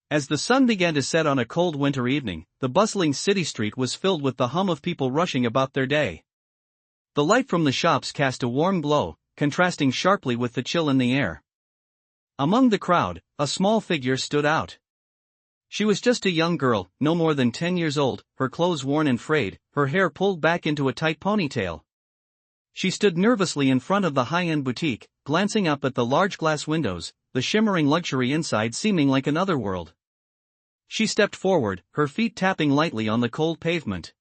As the sun began to set on a cold winter evening, the bustling city street was filled with the hum of people rushing about their day. The light from the shops cast a warm glow, contrasting sharply with the chill in the air. Among the crowd, a small figure stood out. She was just a young girl, no more than 10 years old, her clothes worn and frayed, her hair pulled back into a tight ponytail. She stood nervously in front of the high-end boutique, glancing up at the large glass windows, the shimmering luxury inside seeming like another world. She stepped forward, her feet tapping lightly on the cold pavement.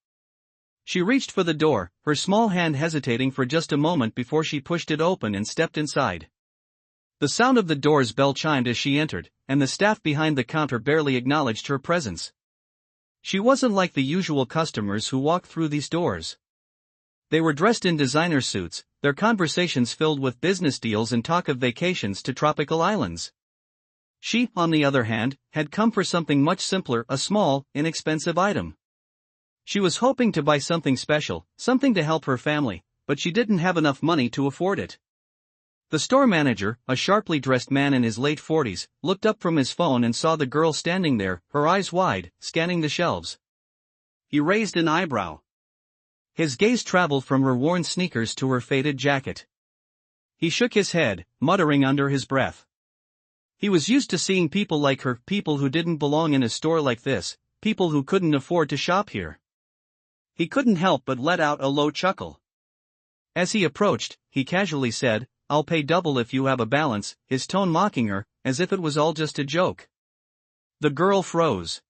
She reached for the door, her small hand hesitating for just a moment before she pushed it open and stepped inside. The sound of the door's bell chimed as she entered, and the staff behind the counter barely acknowledged her presence. She wasn't like the usual customers who walk through these doors. They were dressed in designer suits, their conversations filled with business deals and talk of vacations to tropical islands. She, on the other hand, had come for something much simpler, a small, inexpensive item. She was hoping to buy something special, something to help her family, but she didn't have enough money to afford it. The store manager, a sharply dressed man in his late 40s, looked up from his phone and saw the girl standing there, her eyes wide, scanning the shelves. He raised an eyebrow. His gaze traveled from her worn sneakers to her faded jacket. He shook his head, muttering under his breath. He was used to seeing people like her, people who didn't belong in a store like this, people who couldn't afford to shop here. He couldn't help but let out a low chuckle. As he approached, he casually said, "I'll pay double if you have a balance," his tone mocking her, as if it was all just a joke. The girl froze.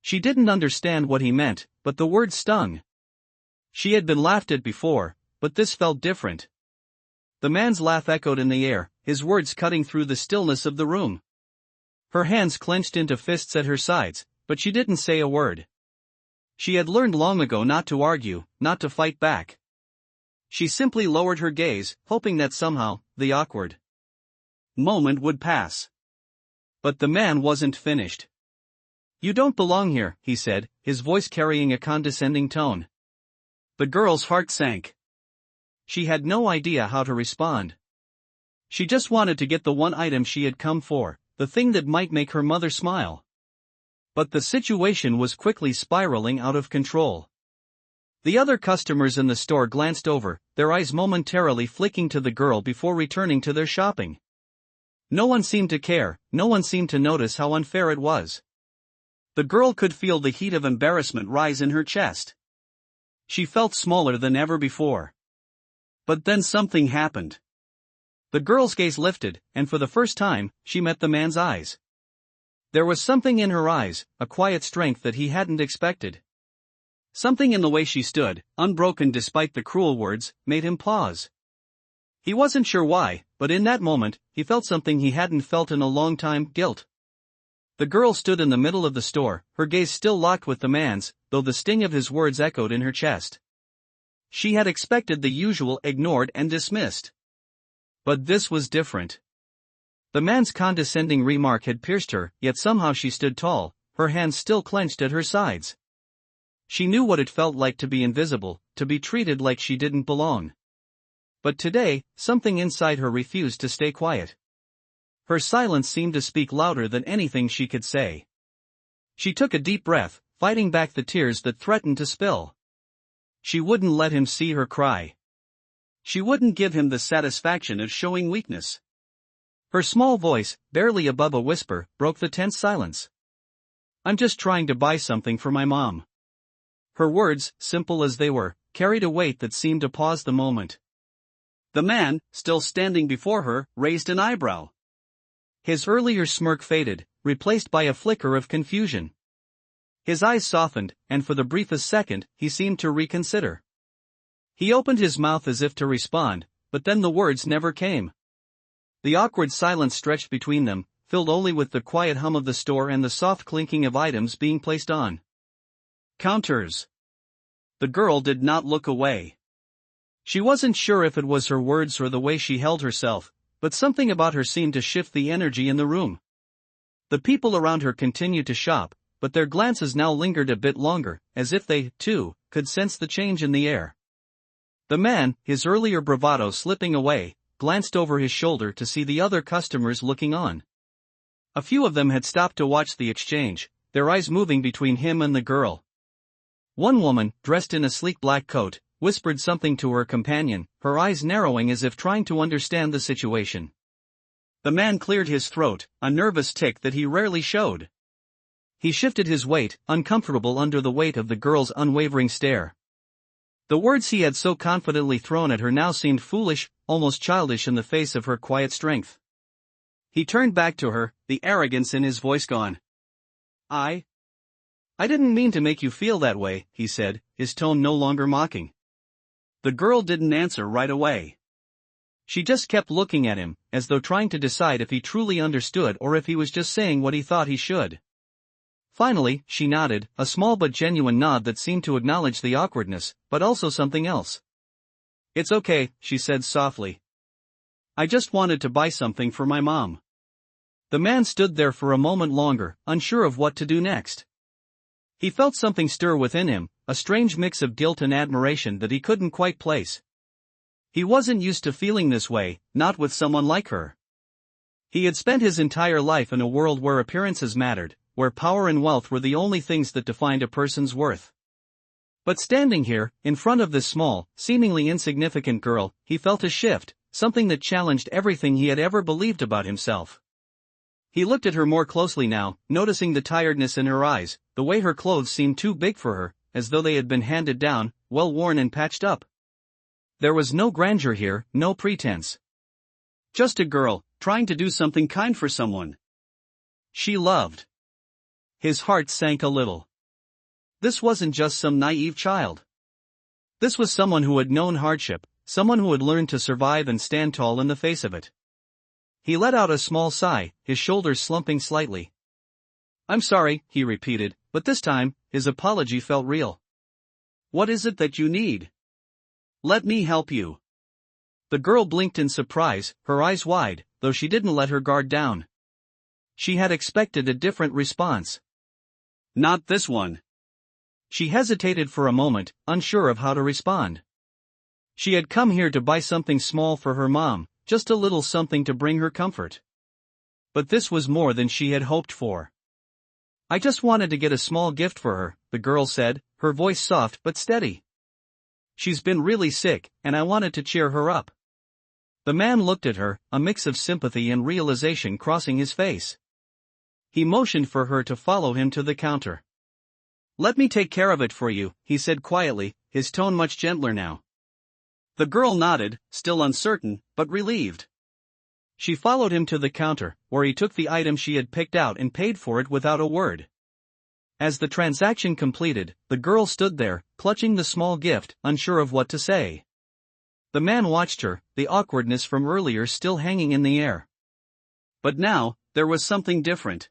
She didn't understand what he meant, but the word stung. She had been laughed at before, but this felt different. The man's laugh echoed in the air, his words cutting through the stillness of the room. Her hands clenched into fists at her sides, but she didn't say a word. She had learned long ago not to argue, not to fight back. She simply lowered her gaze, hoping that somehow, the awkward moment would pass. But the man wasn't finished. "You don't belong here," he said, his voice carrying a condescending tone. The girl's heart sank. She had no idea how to respond. She just wanted to get the one item she had come for, the thing that might make her mother smile. But the situation was quickly spiraling out of control. The other customers in the store glanced over, their eyes momentarily flicking to the girl before returning to their shopping. No one seemed to care, no one seemed to notice how unfair it was. The girl could feel the heat of embarrassment rise in her chest. She felt smaller than ever before. But then something happened. The girl's gaze lifted, and for the first time, she met the man's eyes. There was something in her eyes, a quiet strength that he hadn't expected. Something in the way she stood, unbroken despite the cruel words, made him pause. He wasn't sure why, but in that moment, he felt something he hadn't felt in a long time, guilt. The girl stood in the middle of the store, her gaze still locked with the man's, though the sting of his words echoed in her chest. She had expected the usual, ignored and dismissed. But this was different. The man's condescending remark had pierced her, yet somehow she stood tall, her hands still clenched at her sides. She knew what it felt like to be invisible, to be treated like she didn't belong. But today, something inside her refused to stay quiet. Her silence seemed to speak louder than anything she could say. She took a deep breath, fighting back the tears that threatened to spill. She wouldn't let him see her cry. She wouldn't give him the satisfaction of showing weakness. Her small voice, barely above a whisper, broke the tense silence. "I'm just trying to buy something for my mom." Her words, simple as they were, carried a weight that seemed to pause the moment. The man, still standing before her, raised an eyebrow. His earlier smirk faded, replaced by a flicker of confusion. His eyes softened, and for the briefest second, he seemed to reconsider. He opened his mouth as if to respond, but then the words never came. The awkward silence stretched between them, filled only with the quiet hum of the store and the soft clinking of items being placed on counters. The girl did not look away. She wasn't sure if it was her words or the way she held herself, but something about her seemed to shift the energy in the room. The people around her continued to shop, but their glances now lingered a bit longer, as if they, too, could sense the change in the air. The man, his earlier bravado slipping away, glanced over his shoulder to see the other customers looking on. A few of them had stopped to watch the exchange, their eyes moving between him and the girl. One woman, dressed in a sleek black coat, whispered something to her companion, her eyes narrowing as if trying to understand the situation. The man cleared his throat, a nervous tic that he rarely showed. He shifted his weight, uncomfortable under the weight of the girl's unwavering stare. The words he had so confidently thrown at her now seemed foolish, almost childish in the face of her quiet strength. He turned back to her, the arrogance in his voice gone. I didn't mean to make you feel that way, he said, his tone no longer mocking. The girl didn't answer right away. She just kept looking at him, as though trying to decide if he truly understood or if he was just saying what he thought he should. Finally, she nodded, a small but genuine nod that seemed to acknowledge the awkwardness, but also something else. It's okay, she said softly. I just wanted to buy something for my mom. The man stood there for a moment longer, unsure of what to do next. He felt something stir within him, a strange mix of guilt and admiration that he couldn't quite place. He wasn't used to feeling this way, not with someone like her. He had spent his entire life in a world where appearances mattered, where power and wealth were the only things that defined a person's worth. But standing here, in front of this small, seemingly insignificant girl, he felt a shift, something that challenged everything he had ever believed about himself. He looked at her more closely now, noticing the tiredness in her eyes, the way her clothes seemed too big for her, as though they had been handed down, well worn and patched up. There was no grandeur here, no pretense. Just a girl, trying to do something kind for someone she loved. His heart sank a little. This wasn't just some naive child. This was someone who had known hardship, someone who had learned to survive and stand tall in the face of it. He let out a small sigh, his shoulders slumping slightly. I'm sorry, he repeated, but this time, his apology felt real. What is it that you need? Let me help you. The girl blinked in surprise, her eyes wide, though she didn't let her guard down. She had expected a different response. Not this one. She hesitated for a moment, unsure of how to respond. She had come here to buy something small for her mom, just a little something to bring her comfort. But this was more than she had hoped for. I just wanted to get a small gift for her, the girl said, her voice soft but steady. She's been really sick, and I wanted to cheer her up. The man looked at her, a mix of sympathy and realization crossing his face. He motioned for her to follow him to the counter. Let me take care of it for you, he said quietly, his tone much gentler now. The girl nodded, still uncertain, but relieved. She followed him to the counter, where he took the item she had picked out and paid for it without a word. As the transaction completed, the girl stood there, clutching the small gift, unsure of what to say. The man watched her, the awkwardness from earlier still hanging in the air. But now, there was something different.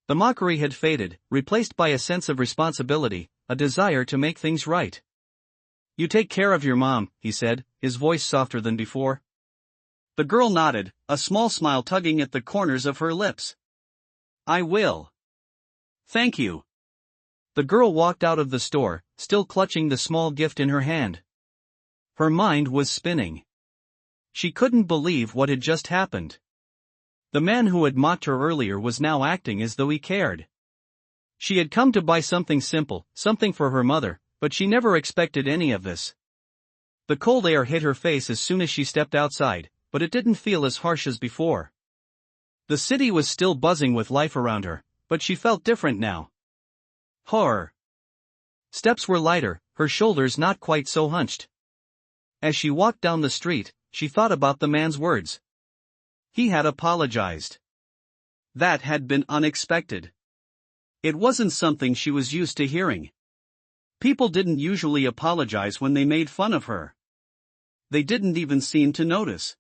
The mockery had faded, replaced by a sense of responsibility, a desire to make things right. You take care of your mom, he said, his voice softer than before. The girl nodded, a small smile tugging at the corners of her lips. I will. Thank you. The girl walked out of the store, still clutching the small gift in her hand. Her mind was spinning. She couldn't believe what had just happened. The man who had mocked her earlier was now acting as though he cared. She had come to buy something simple, something for her mother, but she never expected any of this. The cold air hit her face as soon as she stepped outside, but it didn't feel as harsh as before. The city was still buzzing with life around her, but she felt different now. Horror. Steps were lighter, her shoulders not quite so hunched. As she walked down the street, she thought about the man's words. He had apologized. That had been unexpected. It wasn't something she was used to hearing. People didn't usually apologize when they made fun of her. They didn't even seem to notice.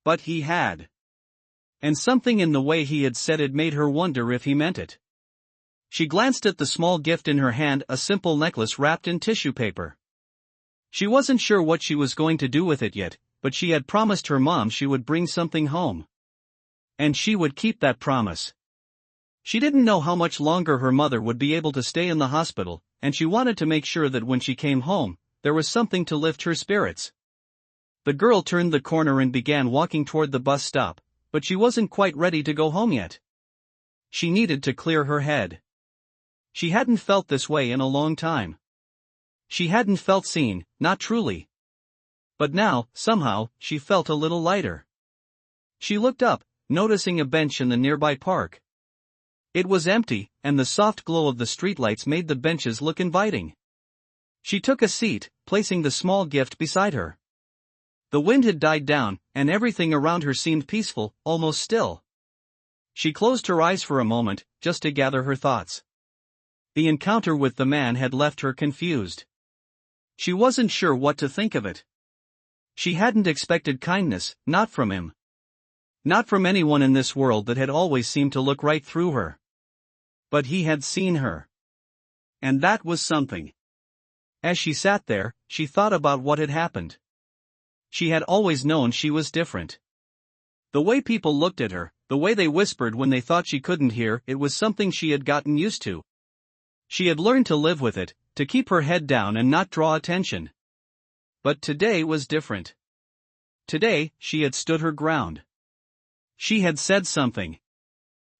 But he had. And something in the way he had said it made her wonder if he meant it. She glanced at the small gift in her hand, a simple necklace wrapped in tissue paper. She wasn't sure what she was going to do with it yet, but she had promised her mom she would bring something home. And she would keep that promise. She didn't know how much longer her mother would be able to stay in the hospital, and she wanted to make sure that when she came home, there was something to lift her spirits. The girl turned the corner and began walking toward the bus stop, but she wasn't quite ready to go home yet. she needed to clear her head. She hadn't felt this way in a long time. She hadn't felt seen, not truly. But now, somehow, she felt a little lighter. She looked up, noticing a bench in the nearby park. It was empty, and the soft glow of the streetlights made the benches look inviting. She took a seat, placing the small gift beside her. The wind had died down, and everything around her seemed peaceful, almost still. She closed her eyes for a moment, just to gather her thoughts. The encounter with the man had left her confused. She wasn't sure what to think of it. She hadn't expected kindness, not from him. Not from anyone in this world that had always seemed to look right through her. But he had seen her. And that was something. As she sat there, she thought about what had happened. She had always known she was different. The way people looked at her, the way they whispered when they thought she couldn't hear, it was something she had gotten used to. She had learned to live with it, to keep her head down and not draw attention. But today was different. Today, she had stood her ground. She had said something.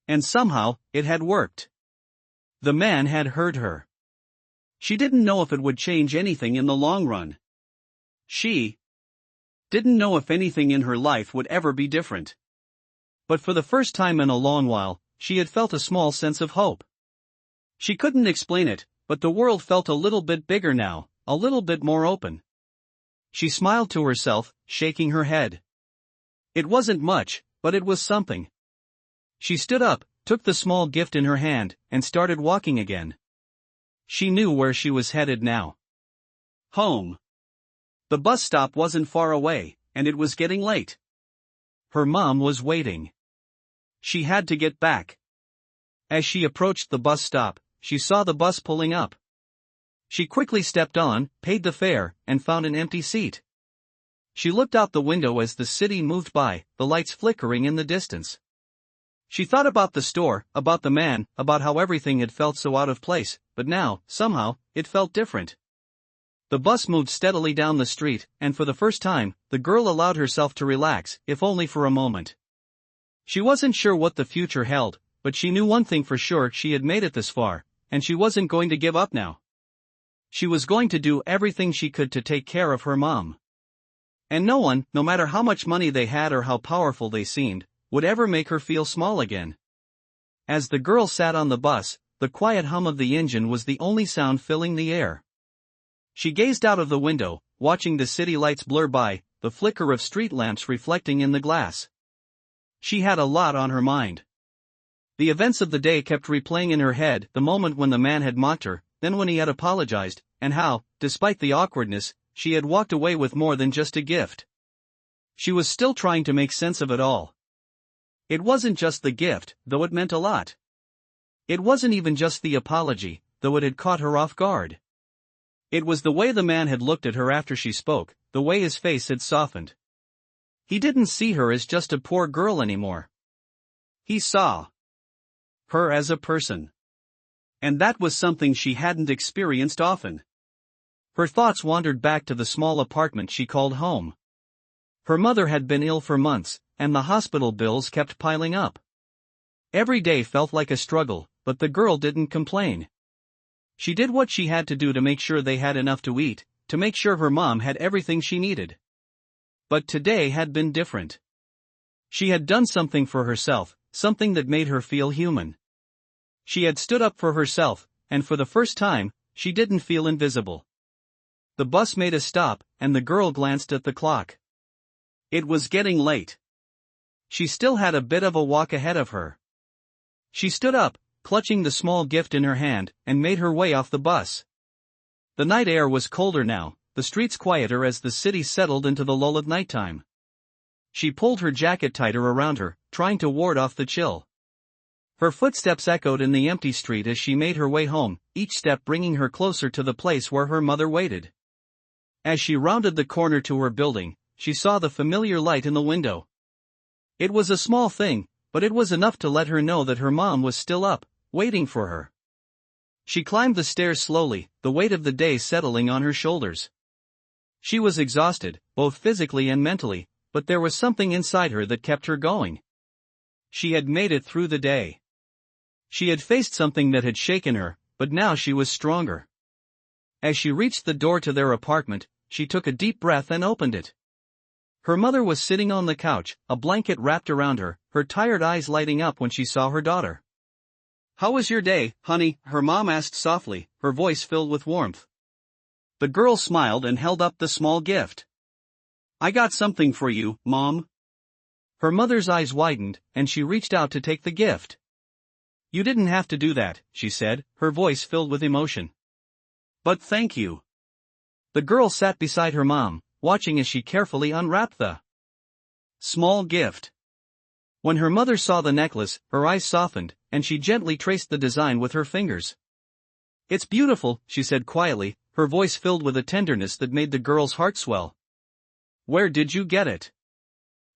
And somehow, it had worked. The man had heard her. She didn't know if it would change anything in the long run. She didn't know if anything in her life would ever be different. But for the first time in a long while, she had felt a small sense of hope. She couldn't explain it, but the world felt a little bit bigger now, a little bit more open. She smiled to herself, shaking her head. It wasn't much, but it was something. She stood up, took the small gift in her hand, and started walking again. She knew where she was headed now. Home. The bus stop wasn't far away, and it was getting late. Her mom was waiting. She had to get back. As she approached the bus stop, she saw the bus pulling up. She quickly stepped on, paid the fare, and found an empty seat. She looked out the window as the city moved by, the lights flickering in the distance. She thought about the store, about the man, about how everything had felt so out of place, but now, somehow, it felt different. The bus moved steadily down the street, and for the first time, the girl allowed herself to relax, if only for a moment. She wasn't sure what the future held, but she knew one thing for sure: she had made it this far, and she wasn't going to give up now. She was going to do everything she could to take care of her mom. And no one, no matter how much money they had or how powerful they seemed, would ever make her feel small again. As the girl sat on the bus, the quiet hum of the engine was the only sound filling the air. She gazed out of the window, watching the city lights blur by, the flicker of street lamps reflecting in the glass. She had a lot on her mind. The events of the day kept replaying in her head: the moment when the man had mocked her, then when he had apologized, and how, despite the awkwardness, she had walked away with more than just a gift. She was still trying to make sense of it all. It wasn't just the gift, though it meant a lot. It wasn't even just the apology, though it had caught her off guard. It was the way the man had looked at her after she spoke, the way his face had softened. He didn't see her as just a poor girl anymore. He saw her as a person. And that was something she hadn't experienced often. Her thoughts wandered back to the small apartment she called home. Her mother had been ill for months, and the hospital bills kept piling up. Every day felt like a struggle, but the girl didn't complain. She did what she had to do to make sure they had enough to eat, to make sure her mom had everything she needed. But today had been different. She had done something for herself, something that made her feel human. She had stood up for herself, and for the first time, she didn't feel invisible. The bus made a stop, and the girl glanced at the clock. It was getting late. She still had a bit of a walk ahead of her. She stood up, clutching the small gift in her hand, and made her way off the bus. The night air was colder now, the streets quieter as the city settled into the lull of nighttime. She pulled her jacket tighter around her, trying to ward off the chill. Her footsteps echoed in the empty street as she made her way home, each step bringing her closer to the place where her mother waited. As she rounded the corner to her building, she saw the familiar light in the window. It was a small thing, but it was enough to let her know that her mom was still up, waiting for her. She climbed the stairs slowly, the weight of the day settling on her shoulders. She was exhausted, both physically and mentally, but there was something inside her that kept her going. She had made it through the day. She had faced something that had shaken her, but now she was stronger. As she reached the door to their apartment, she took a deep breath and opened it. Her mother was sitting on the couch, a blanket wrapped around her, her tired eyes lighting up when she saw her daughter. "How was your day, honey?" her mom asked softly, her voice filled with warmth. The girl smiled and held up the small gift. "I got something for you, Mom." Her mother's eyes widened, and she reached out to take the gift. "You didn't have to do that," she said, her voice filled with emotion. "But thank you." The girl sat beside her mom, watching as she carefully unwrapped the small gift. When her mother saw the necklace, her eyes softened, and she gently traced the design with her fingers. "It's beautiful," she said quietly, her voice filled with a tenderness that made the girl's heart swell. "Where did you get it?"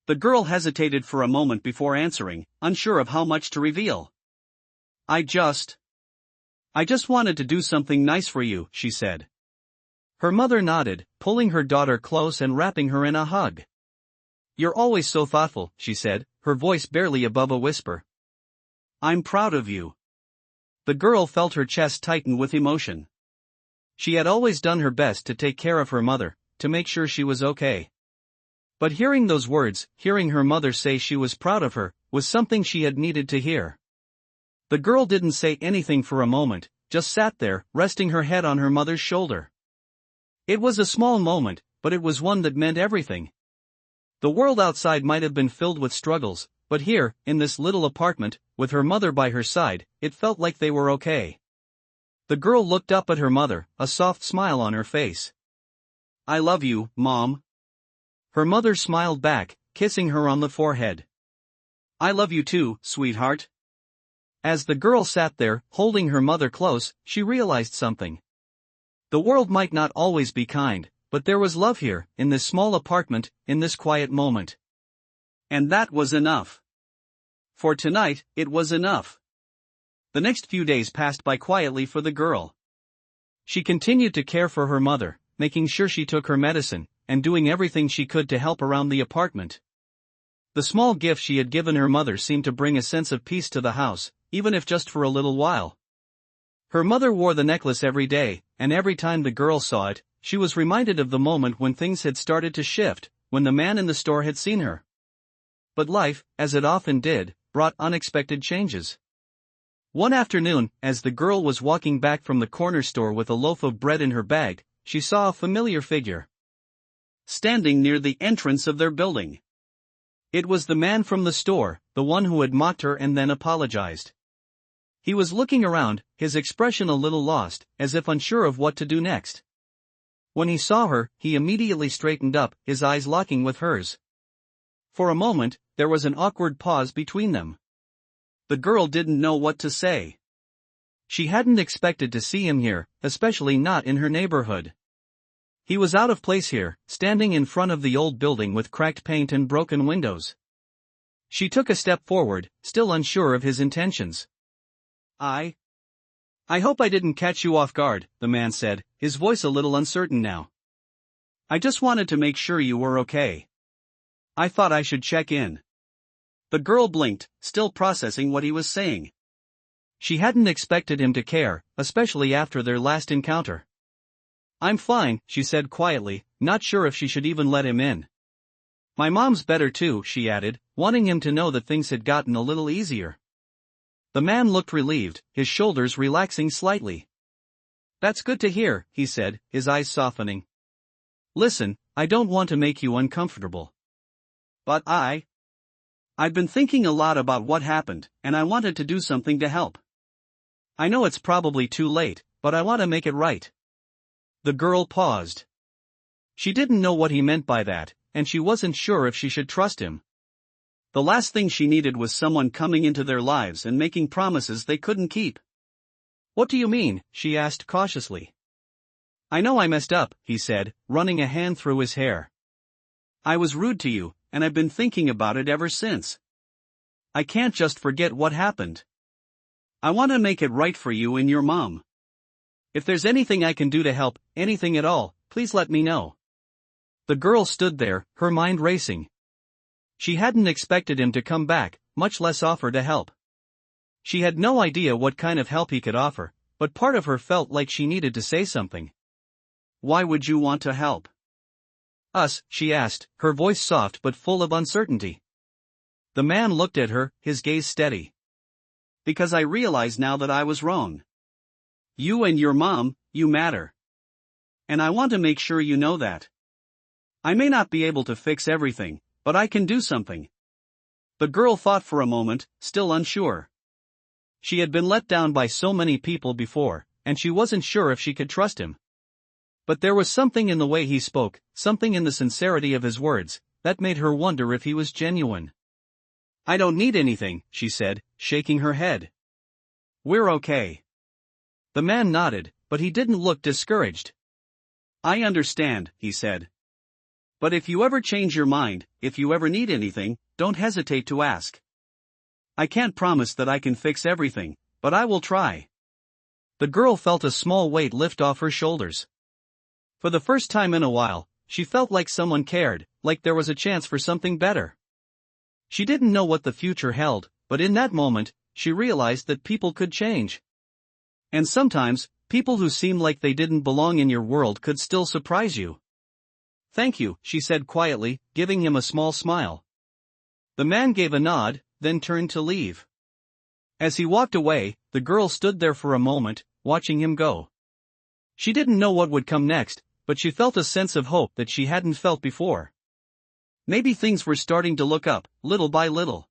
The girl hesitated for a moment before answering, unsure of how much to reveal. I just wanted to do something nice for you," she said. Her mother nodded, pulling her daughter close and wrapping her in a hug. "You're always so thoughtful," she said, her voice barely above a whisper. "I'm proud of you." The girl felt her chest tighten with emotion. She had always done her best to take care of her mother, to make sure she was okay. But hearing those words, hearing her mother say she was proud of her, was something she had needed to hear. The girl didn't say anything for a moment, just sat there, resting her head on her mother's shoulder. It was a small moment, but it was one that meant everything. The world outside might have been filled with struggles, but here, in this little apartment, with her mother by her side, it felt like they were okay. The girl looked up at her mother, a soft smile on her face. "I love you, Mom." Her mother smiled back, kissing her on the forehead. "I love you too, sweetheart." As the girl sat there, holding her mother close, she realized something. The world might not always be kind, but there was love here, in this small apartment, in this quiet moment. And that was enough. For tonight, it was enough. The next few days passed by quietly for the girl. She continued to care for her mother, making sure she took her medicine, and doing everything she could to help around the apartment. The small gift she had given her mother seemed to bring a sense of peace to the house, even if just for a little while. Her mother wore the necklace every day, and every time the girl saw it, she was reminded of the moment when things had started to shift, when the man in the store had seen her. But life, as it often did, brought unexpected changes. One afternoon, as the girl was walking back from the corner store with a loaf of bread in her bag, she saw a familiar figure standing near the entrance of their building. It was the man from the store, the one who had mocked her and then apologized. He was looking around, his expression a little lost, as if unsure of what to do next. When he saw her, he immediately straightened up, his eyes locking with hers. For a moment, there was an awkward pause between them. The girl didn't know what to say. She hadn't expected to see him here, especially not in her neighborhood. He was out of place here, standing in front of the old building with cracked paint and broken windows. She took a step forward, still unsure of his intentions. I hope I didn't catch you off guard," the man said, his voice a little uncertain now. "I just wanted to make sure you were okay. I thought I should check in." The girl blinked, still processing what he was saying. She hadn't expected him to care, especially after their last encounter. "I'm fine," she said quietly, not sure if she should even let him in. "My mom's better too," she added, wanting him to know that things had gotten a little easier. The man looked relieved, his shoulders relaxing slightly. "That's good to hear," he said, his eyes softening. "Listen, I don't want to make you uncomfortable. But I've been thinking a lot about what happened, and I wanted to do something to help. I know it's probably too late, but I want to make it right." The girl paused. She didn't know what he meant by that, and she wasn't sure if she should trust him. The last thing she needed was someone coming into their lives and making promises they couldn't keep. "What do you mean?" she asked cautiously. "I know I messed up," he said, running a hand through his hair. "I was rude to you, and I've been thinking about it ever since. I can't just forget what happened. I want to make it right for you and your mom. If there's anything I can do to help, anything at all, please let me know." The girl stood there, her mind racing. She hadn't expected him to come back, much less offer to help. She had no idea what kind of help he could offer, but part of her felt like she needed to say something. "Why would you want to help us?" she asked, her voice soft but full of uncertainty. The man looked at her, his gaze steady. "Because I realize now that I was wrong. You and your mom, you matter. And I want to make sure you know that. I may not be able to fix everything, but I can do something." The girl thought for a moment, still unsure. She had been let down by so many people before, and she wasn't sure if she could trust him. But there was something in the way he spoke, something in the sincerity of his words, that made her wonder if he was genuine. "I don't need anything," she said, shaking her head. "We're okay." The man nodded, but he didn't look discouraged. "I understand," he said. "But if you ever change your mind, if you ever need anything, don't hesitate to ask. I can't promise that I can fix everything, but I will try." The girl felt a small weight lift off her shoulders. For the first time in a while, she felt like someone cared, like there was a chance for something better. She didn't know what the future held, but in that moment, she realized that people could change. And sometimes, people who seem like they didn't belong in your world could still surprise you. "Thank you," she said quietly, giving him a small smile. The man gave a nod, then turned to leave. As he walked away, the girl stood there for a moment, watching him go. She didn't know what would come next, but she felt a sense of hope that she hadn't felt before. Maybe things were starting to look up, little by little.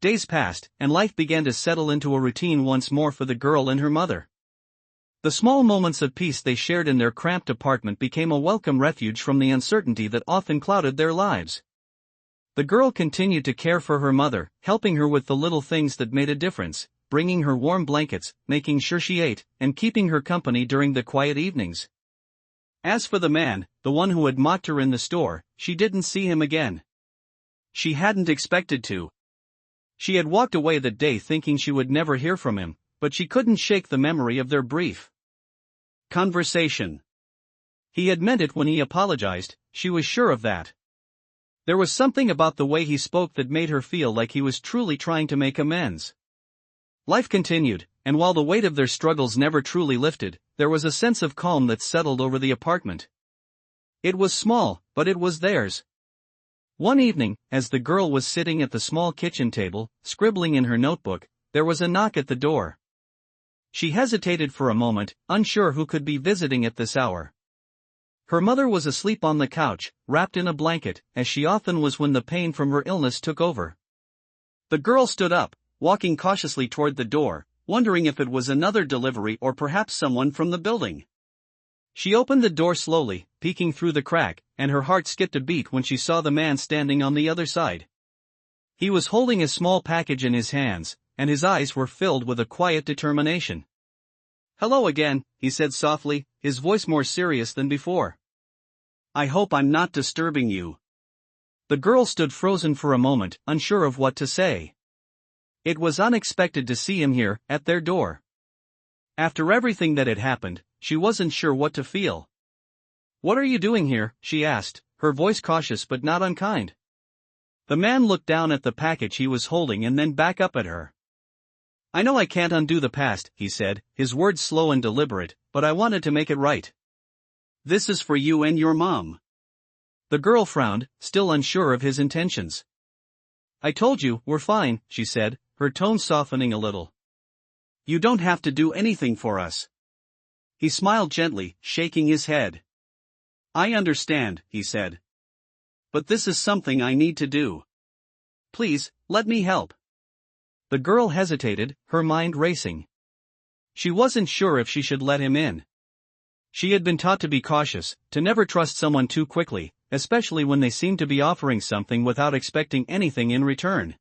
Days passed, and life began to settle into a routine once more for the girl and her mother. The small moments of peace they shared in their cramped apartment became a welcome refuge from the uncertainty that often clouded their lives. The girl continued to care for her mother, helping her with the little things that made a difference, bringing her warm blankets, making sure she ate, and keeping her company during the quiet evenings. As for the man, the one who had mocked her in the store, she didn't see him again. She hadn't expected to. She had walked away that day thinking she would never hear from him, but she couldn't shake the memory of their brief conversation. He had meant it when he apologized, she was sure of that. There was something about the way he spoke that made her feel like he was truly trying to make amends. Life continued, and while the weight of their struggles never truly lifted, there was a sense of calm that settled over the apartment. It was small, but it was theirs. One evening, as the girl was sitting at the small kitchen table, scribbling in her notebook, there was a knock at the door. She hesitated for a moment, unsure who could be visiting at this hour. Her mother was asleep on the couch, wrapped in a blanket, as she often was when the pain from her illness took over. The girl stood up, walking cautiously toward the door, wondering if it was another delivery or perhaps someone from the building. She opened the door slowly, peeking through the crack, and her heart skipped a beat when she saw the man standing on the other side. He was holding a small package in his hands, and his eyes were filled with a quiet determination. "Hello again," he said softly, his voice more serious than before. "I hope I'm not disturbing you." The girl stood frozen for a moment, unsure of what to say. It was unexpected to see him here, at their door. After everything that had happened, she wasn't sure what to feel. "What are you doing here?" she asked, her voice cautious but not unkind. The man looked down at the package he was holding and then back up at her. "I know I can't undo the past," he said, his words slow and deliberate, "but I wanted to make it right. This is for you and your mom." The girl frowned, still unsure of his intentions. "I told you, we're fine," she said, her tone softening a little. "You don't have to do anything for us." He smiled gently, shaking his head. "I understand," he said. "But this is something I need to do. Please, let me help." The girl hesitated, her mind racing. She wasn't sure if she should let him in. She had been taught to be cautious, to never trust someone too quickly, especially when they seemed to be offering something without expecting anything in return.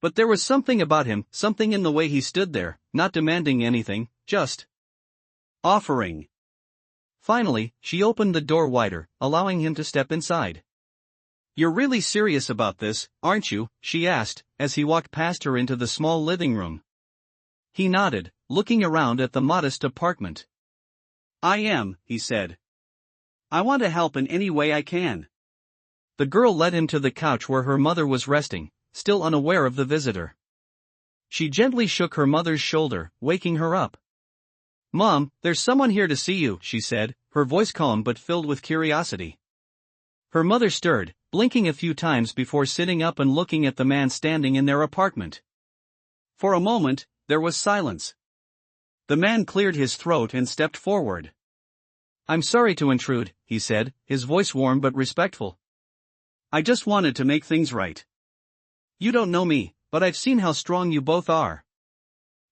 But there was something about him, something in the way he stood there, not demanding anything, just offering. Finally, she opened the door wider, allowing him to step inside. "You're really serious about this, aren't you?" she asked, as he walked past her into the small living room. He nodded, looking around at the modest apartment. "I am," he said. "I want to help in any way I can." The girl led him to the couch where her mother was resting, still unaware of the visitor. She gently shook her mother's shoulder, waking her up. "Mom, there's someone here to see you," she said, her voice calm but filled with curiosity. Her mother stirred, blinking a few times before sitting up and looking at the man standing in their apartment. For a moment, there was silence. The man cleared his throat and stepped forward. "I'm sorry to intrude," he said, his voice warm but respectful. "I just wanted to make things right. You don't know me, but I've seen how strong you both are.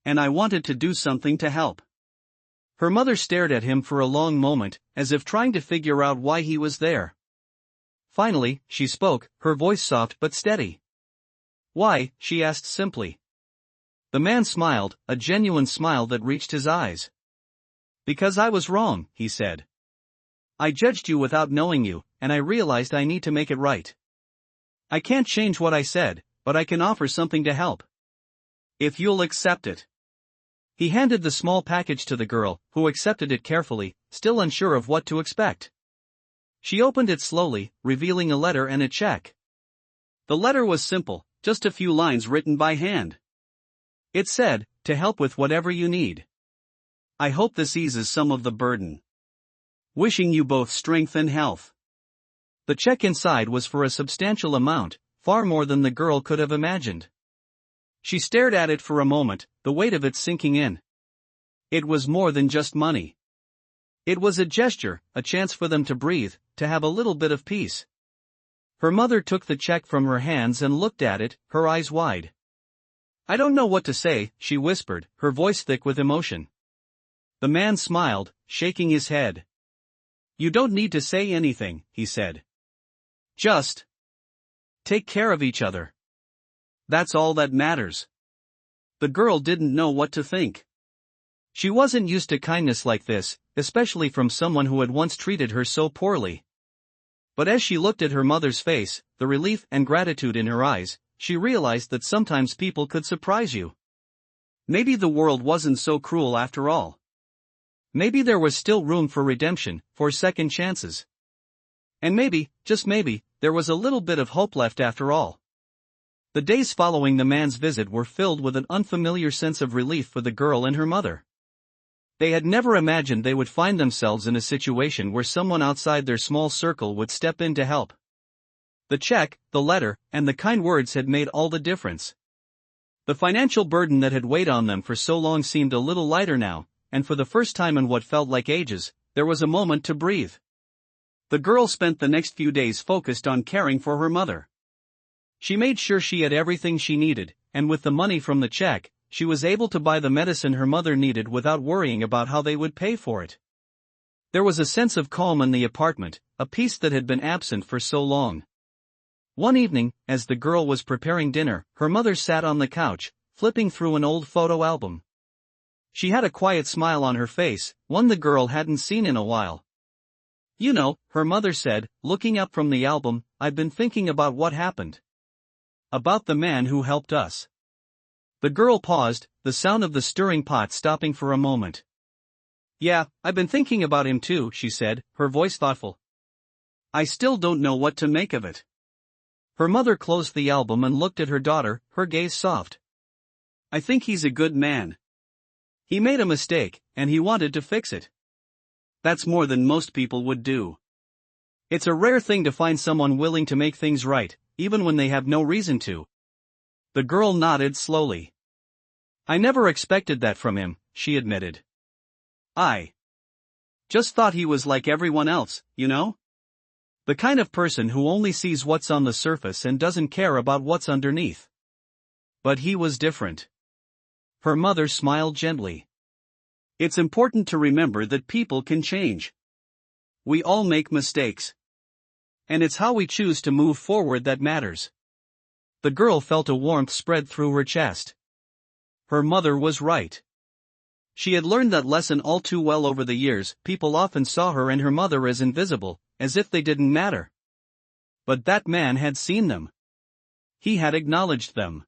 And I wanted to do something to help." Her mother stared at him for a long moment, as if trying to figure out why he was there. Finally, she spoke, her voice soft but steady. "Why?" she asked simply. The man smiled, a genuine smile that reached his eyes. "Because I was wrong," he said. "I judged you without knowing you, and I realized I need to make it right. I can't change what I said, but I can offer something to help. If you'll accept it." He handed the small package to the girl, who accepted it carefully, still unsure of what to expect. She opened it slowly, revealing a letter and a check. The letter was simple, just a few lines written by hand. It said, "To help with whatever you need. I hope this eases some of the burden. Wishing you both strength and health." The check inside was for a substantial amount, far more than the girl could have imagined. She stared at it for a moment, the weight of it sinking in. It was more than just money. It was a gesture, a chance for them to breathe, to have a little bit of peace. Her mother took the check from her hands and looked at it, her eyes wide. "I don't know what to say," she whispered, her voice thick with emotion. The man smiled, shaking his head. "You don't need to say anything," he said. "Just take care of each other. That's all that matters." The girl didn't know what to think. She wasn't used to kindness like this, especially from someone who had once treated her so poorly. But as she looked at her mother's face, the relief and gratitude in her eyes, she realized that sometimes people could surprise you. Maybe the world wasn't so cruel after all. Maybe there was still room for redemption, for second chances. And maybe, just maybe, there was a little bit of hope left after all. The days following the man's visit were filled with an unfamiliar sense of relief for the girl and her mother. They had never imagined they would find themselves in a situation where someone outside their small circle would step in to help. The check, the letter, and the kind words had made all the difference. The financial burden that had weighed on them for so long seemed a little lighter now, and for the first time in what felt like ages, there was a moment to breathe. The girl spent the next few days focused on caring for her mother. She made sure she had everything she needed, and with the money from the check, she was able to buy the medicine her mother needed without worrying about how they would pay for it. There was a sense of calm in the apartment, a peace that had been absent for so long. One evening, as the girl was preparing dinner, her mother sat on the couch, flipping through an old photo album. She had a quiet smile on her face, one the girl hadn't seen in a while. "You know," her mother said, looking up from the album, "I've been thinking about what happened. About the man who helped us." The girl paused, the sound of the stirring pot stopping for a moment. "Yeah, I've been thinking about him too," she said, her voice thoughtful. "I still don't know what to make of it." Her mother closed the album and looked at her daughter, her gaze soft. "I think he's a good man. He made a mistake, and he wanted to fix it. That's more than most people would do. It's a rare thing to find someone willing to make things right, even when they have no reason to." The girl nodded slowly. "I never expected that from him," she admitted. "I just thought he was like everyone else, you know? The kind of person who only sees what's on the surface and doesn't care about what's underneath. But he was different." Her mother smiled gently. "It's important to remember that people can change. We all make mistakes. And it's how we choose to move forward that matters." The girl felt a warmth spread through her chest. Her mother was right. She had learned that lesson all too well over the years. People often saw her and her mother as invisible, as if they didn't matter. But that man had seen them. He had acknowledged them.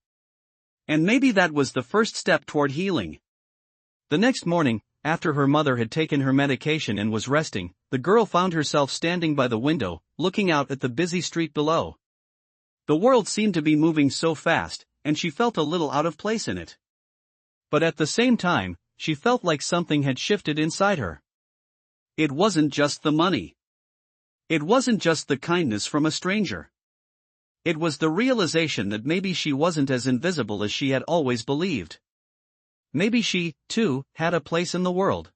And maybe that was the first step toward healing. The next morning, after her mother had taken her medication and was resting, the girl found herself standing by the window, looking out at the busy street below. The world seemed to be moving so fast, and she felt a little out of place in it. But at the same time, she felt like something had shifted inside her. It wasn't just the money. It wasn't just the kindness from a stranger. It was the realization that maybe she wasn't as invisible as she had always believed. Maybe she, too, had a place in the world.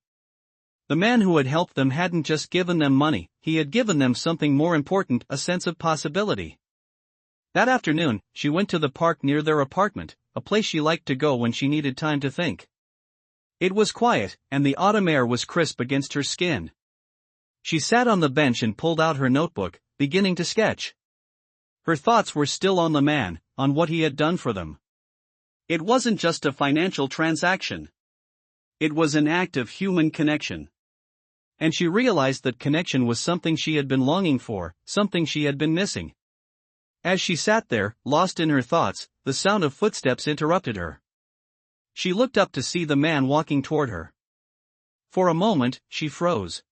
The man who had helped them hadn't just given them money, he had given them something more important, a sense of possibility. That afternoon, she went to the park near their apartment, a place she liked to go when she needed time to think. It was quiet, and the autumn air was crisp against her skin. She sat on the bench and pulled out her notebook, beginning to sketch. Her thoughts were still on the man, on what he had done for them. It wasn't just a financial transaction. It was an act of human connection. And she realized that connection was something she had been longing for, something she had been missing. As she sat there, lost in her thoughts, the sound of footsteps interrupted her. She looked up to see the man walking toward her. For a moment, she froze.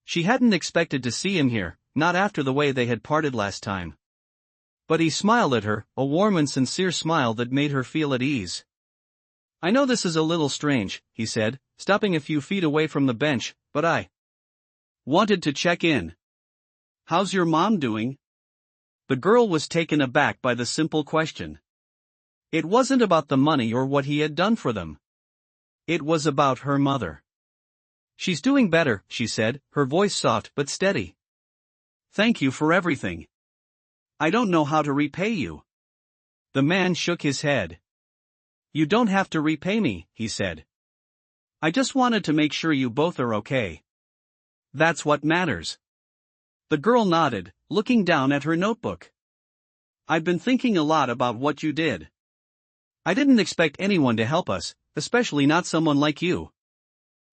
She hadn't expected to see him here, not after the way they had parted last time. But he smiled at her, a warm and sincere smile that made her feel at ease. "I know this is a little strange," he said, stopping a few feet away from the bench, "but I wanted to check in. How's your mom doing?" The girl was taken aback by the simple question. It wasn't about the money or what he had done for them. It was about her mother. "She's doing better," she said, her voice soft but steady. "Thank you for everything. I don't know how to repay you." The man shook his head. "You don't have to repay me," he said. "I just wanted to make sure you both are okay. That's what matters." The girl nodded, looking down at her notebook. "I've been thinking a lot about what you did. I didn't expect anyone to help us, especially not someone like you.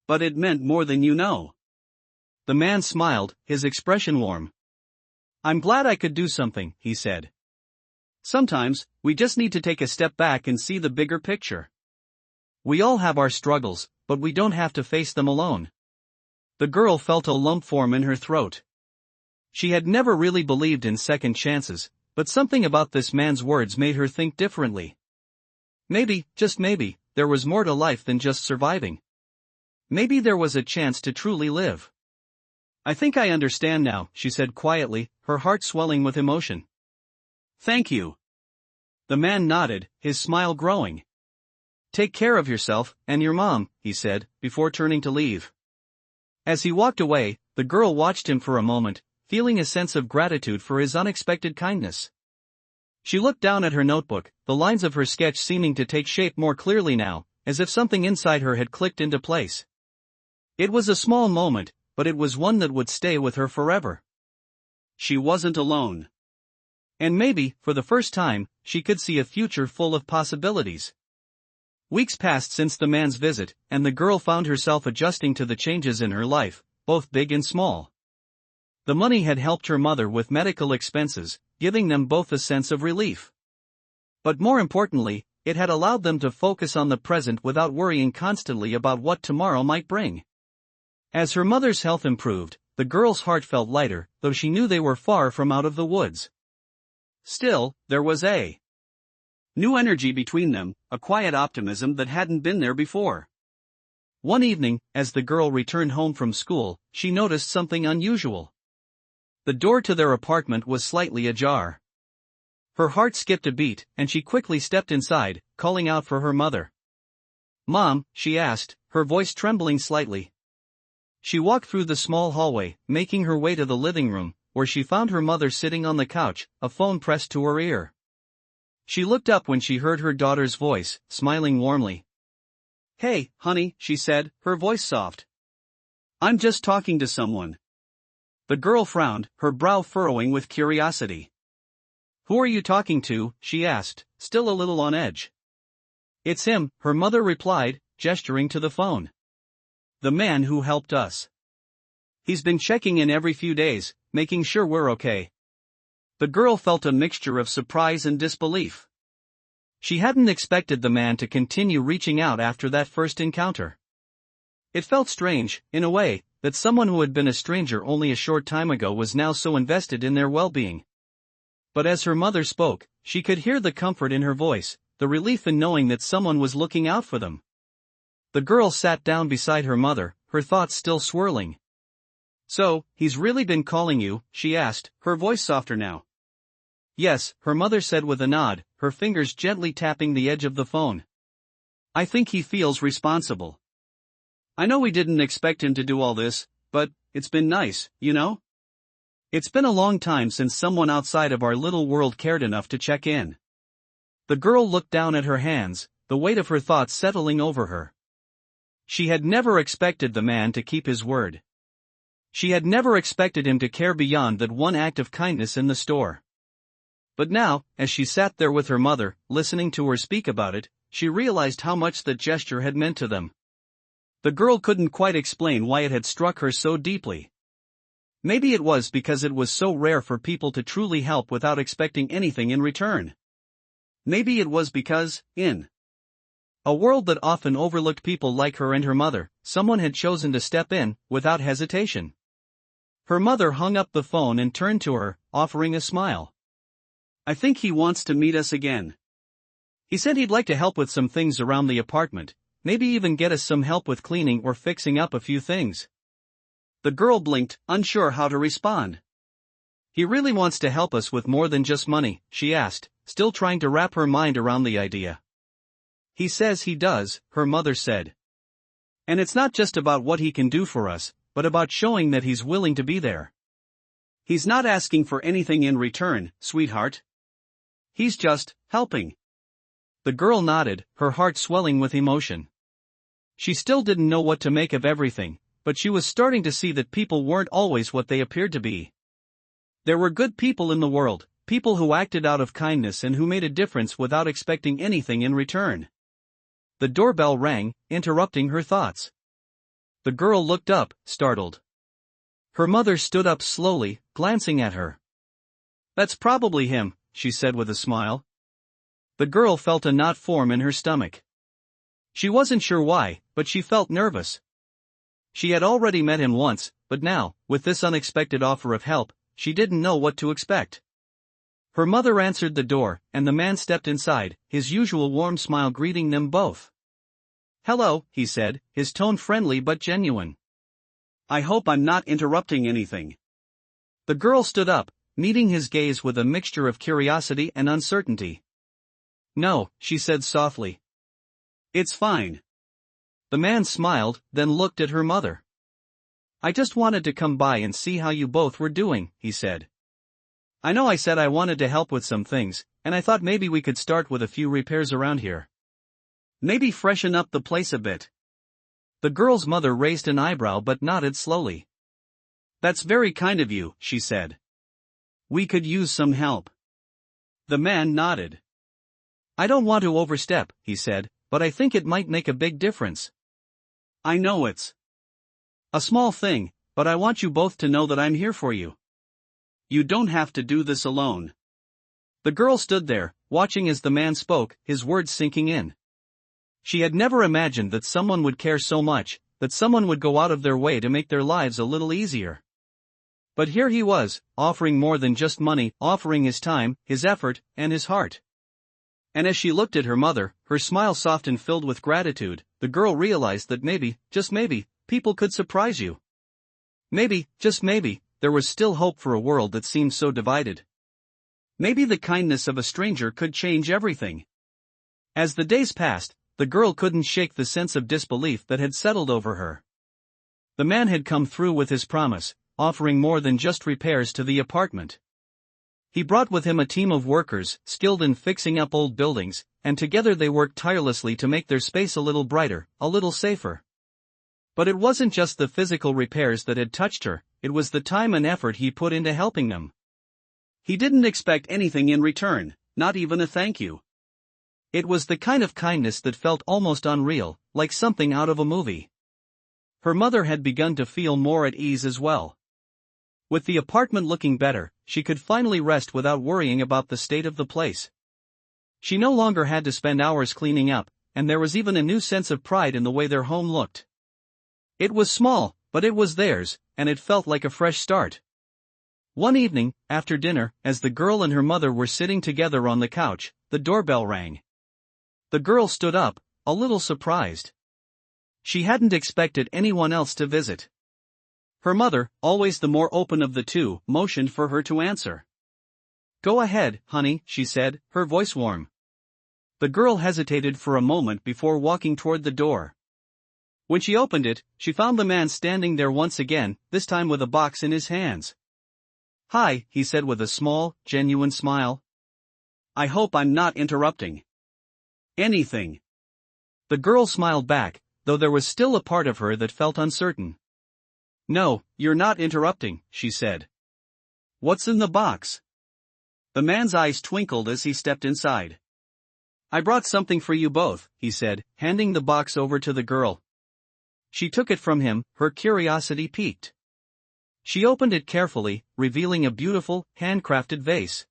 But it meant more than you know." The man smiled, his expression warm. "I'm glad I could do something," he said. "Sometimes, we just need to take a step back and see the bigger picture. We all have our struggles, but we don't have to face them alone." The girl felt a lump form in her throat. She had never really believed in second chances, but something about this man's words made her think differently. Maybe, just maybe, there was more to life than just surviving. Maybe there was a chance to truly live. "I think I understand now," she said quietly, her heart swelling with emotion. "Thank you." The man nodded, his smile growing. "Take care of yourself, and your mom," he said, before turning to leave. As he walked away, the girl watched him for a moment, feeling a sense of gratitude for his unexpected kindness. She looked down at her notebook, the lines of her sketch seeming to take shape more clearly now, as if something inside her had clicked into place. It was a small moment, but it was one that would stay with her forever. She wasn't alone. And maybe, for the first time, she could see a future full of possibilities. Weeks passed since the man's visit, and the girl found herself adjusting to the changes in her life, both big and small. The money had helped her mother with medical expenses, giving them both a sense of relief. But more importantly, it had allowed them to focus on the present without worrying constantly about what tomorrow might bring. As her mother's health improved, the girl's heart felt lighter, though she knew they were far from out of the woods. Still, there was a new energy between them, a quiet optimism that hadn't been there before. One evening, as the girl returned home from school, she noticed something unusual. The door to their apartment was slightly ajar. Her heart skipped a beat, and she quickly stepped inside, calling out for her mother. "Mom," she asked, her voice trembling slightly. She walked through the small hallway, making her way to the living room, where she found her mother sitting on the couch, a phone pressed to her ear. She looked up when she heard her daughter's voice, smiling warmly. "Hey, honey," she said, her voice soft. "I'm just talking to someone." The girl frowned, her brow furrowing with curiosity. "Who are you talking to?" she asked, still a little on edge. "It's him," her mother replied, gesturing to the phone. "The man who helped us. He's been checking in every few days, making sure we're okay." The girl felt a mixture of surprise and disbelief. She hadn't expected the man to continue reaching out after that first encounter. It felt strange, in a way, that someone who had been a stranger only a short time ago was now so invested in their well-being. But as her mother spoke, she could hear the comfort in her voice, the relief in knowing that someone was looking out for them. The girl sat down beside her mother, her thoughts still swirling. "So, he's really been calling you?" she asked, her voice softer now. "Yes," her mother said with a nod, her fingers gently tapping the edge of the phone. "I think he feels responsible. I know we didn't expect him to do all this, but it's been nice, you know? It's been a long time since someone outside of our little world cared enough to check in." The girl looked down at her hands, the weight of her thoughts settling over her. She had never expected the man to keep his word. She had never expected him to care beyond that one act of kindness in the store. But now, as she sat there with her mother, listening to her speak about it, she realized how much that gesture had meant to them. The girl couldn't quite explain why it had struck her so deeply. Maybe it was because it was so rare for people to truly help without expecting anything in return. Maybe it was because, in a world that often overlooked people like her and her mother, someone had chosen to step in, without hesitation. Her mother hung up the phone and turned to her, offering a smile. "I think he wants to meet us again. He said he'd like to help with some things around the apartment, maybe even get us some help with cleaning or fixing up a few things." The girl blinked, unsure how to respond. "He really wants to help us with more than just money?" she asked, still trying to wrap her mind around the idea. "He says he does," her mother said. "And it's not just about what he can do for us, but about showing that he's willing to be there. He's not asking for anything in return, sweetheart. He's just helping." The girl nodded, her heart swelling with emotion. She still didn't know what to make of everything, but she was starting to see that people weren't always what they appeared to be. There were good people in the world, people who acted out of kindness and who made a difference without expecting anything in return. The doorbell rang, interrupting her thoughts. The girl looked up, startled. Her mother stood up slowly, glancing at her. "That's probably him," she said with a smile. The girl felt a knot form in her stomach. She wasn't sure why, but she felt nervous. She had already met him once, but now, with this unexpected offer of help, she didn't know what to expect. Her mother answered the door, and the man stepped inside, his usual warm smile greeting them both. "Hello," he said, his tone friendly but genuine. "I hope I'm not interrupting anything." The girl stood up, meeting his gaze with a mixture of curiosity and uncertainty. "No," she said softly. "It's fine." The man smiled, then looked at her mother. "I just wanted to come by and see how you both were doing," he said. "I know I said I wanted to help with some things, and I thought maybe we could start with a few repairs around here. Maybe freshen up the place a bit." The girl's mother raised an eyebrow but nodded slowly. "That's very kind of you," she said. "We could use some help." The man nodded. "I don't want to overstep," he said, "but I think it might make a big difference. I know it's a small thing, but I want you both to know that I'm here for you. You don't have to do this alone." The girl stood there, watching as the man spoke, his words sinking in. She had never imagined that someone would care so much, that someone would go out of their way to make their lives a little easier. But here he was, offering more than just money, offering his time, his effort, and his heart. And as she looked at her mother, her smile soft and filled with gratitude, the girl realized that maybe, just maybe, people could surprise you. Maybe, just maybe, there was still hope for a world that seemed so divided. Maybe the kindness of a stranger could change everything. As the days passed, the girl couldn't shake the sense of disbelief that had settled over her. The man had come through with his promise, offering more than just repairs to the apartment. He brought with him a team of workers, skilled in fixing up old buildings, and together they worked tirelessly to make their space a little brighter, a little safer. But it wasn't just the physical repairs that had touched her, it was the time and effort he put into helping them. He didn't expect anything in return, not even a thank you. It was the kind of kindness that felt almost unreal, like something out of a movie. Her mother had begun to feel more at ease as well. With the apartment looking better, she could finally rest without worrying about the state of the place. She no longer had to spend hours cleaning up, and there was even a new sense of pride in the way their home looked. It was small, but it was theirs, and it felt like a fresh start. One evening, after dinner, as the girl and her mother were sitting together on the couch, the doorbell rang. The girl stood up, a little surprised. She hadn't expected anyone else to visit. Her mother, always the more open of the two, motioned for her to answer. "Go ahead, honey," she said, her voice warm. The girl hesitated for a moment before walking toward the door. When she opened it, she found the man standing there once again, this time with a box in his hands. "Hi," he said with a small, genuine smile. "I hope I'm not interrupting anything." The girl smiled back, though there was still a part of her that felt uncertain. "No, you're not interrupting," she said. "What's in the box?" The man's eyes twinkled as he stepped inside. "I brought something for you both," he said, handing the box over to the girl. She took it from him, her curiosity piqued. She opened it carefully, revealing a beautiful, handcrafted vase.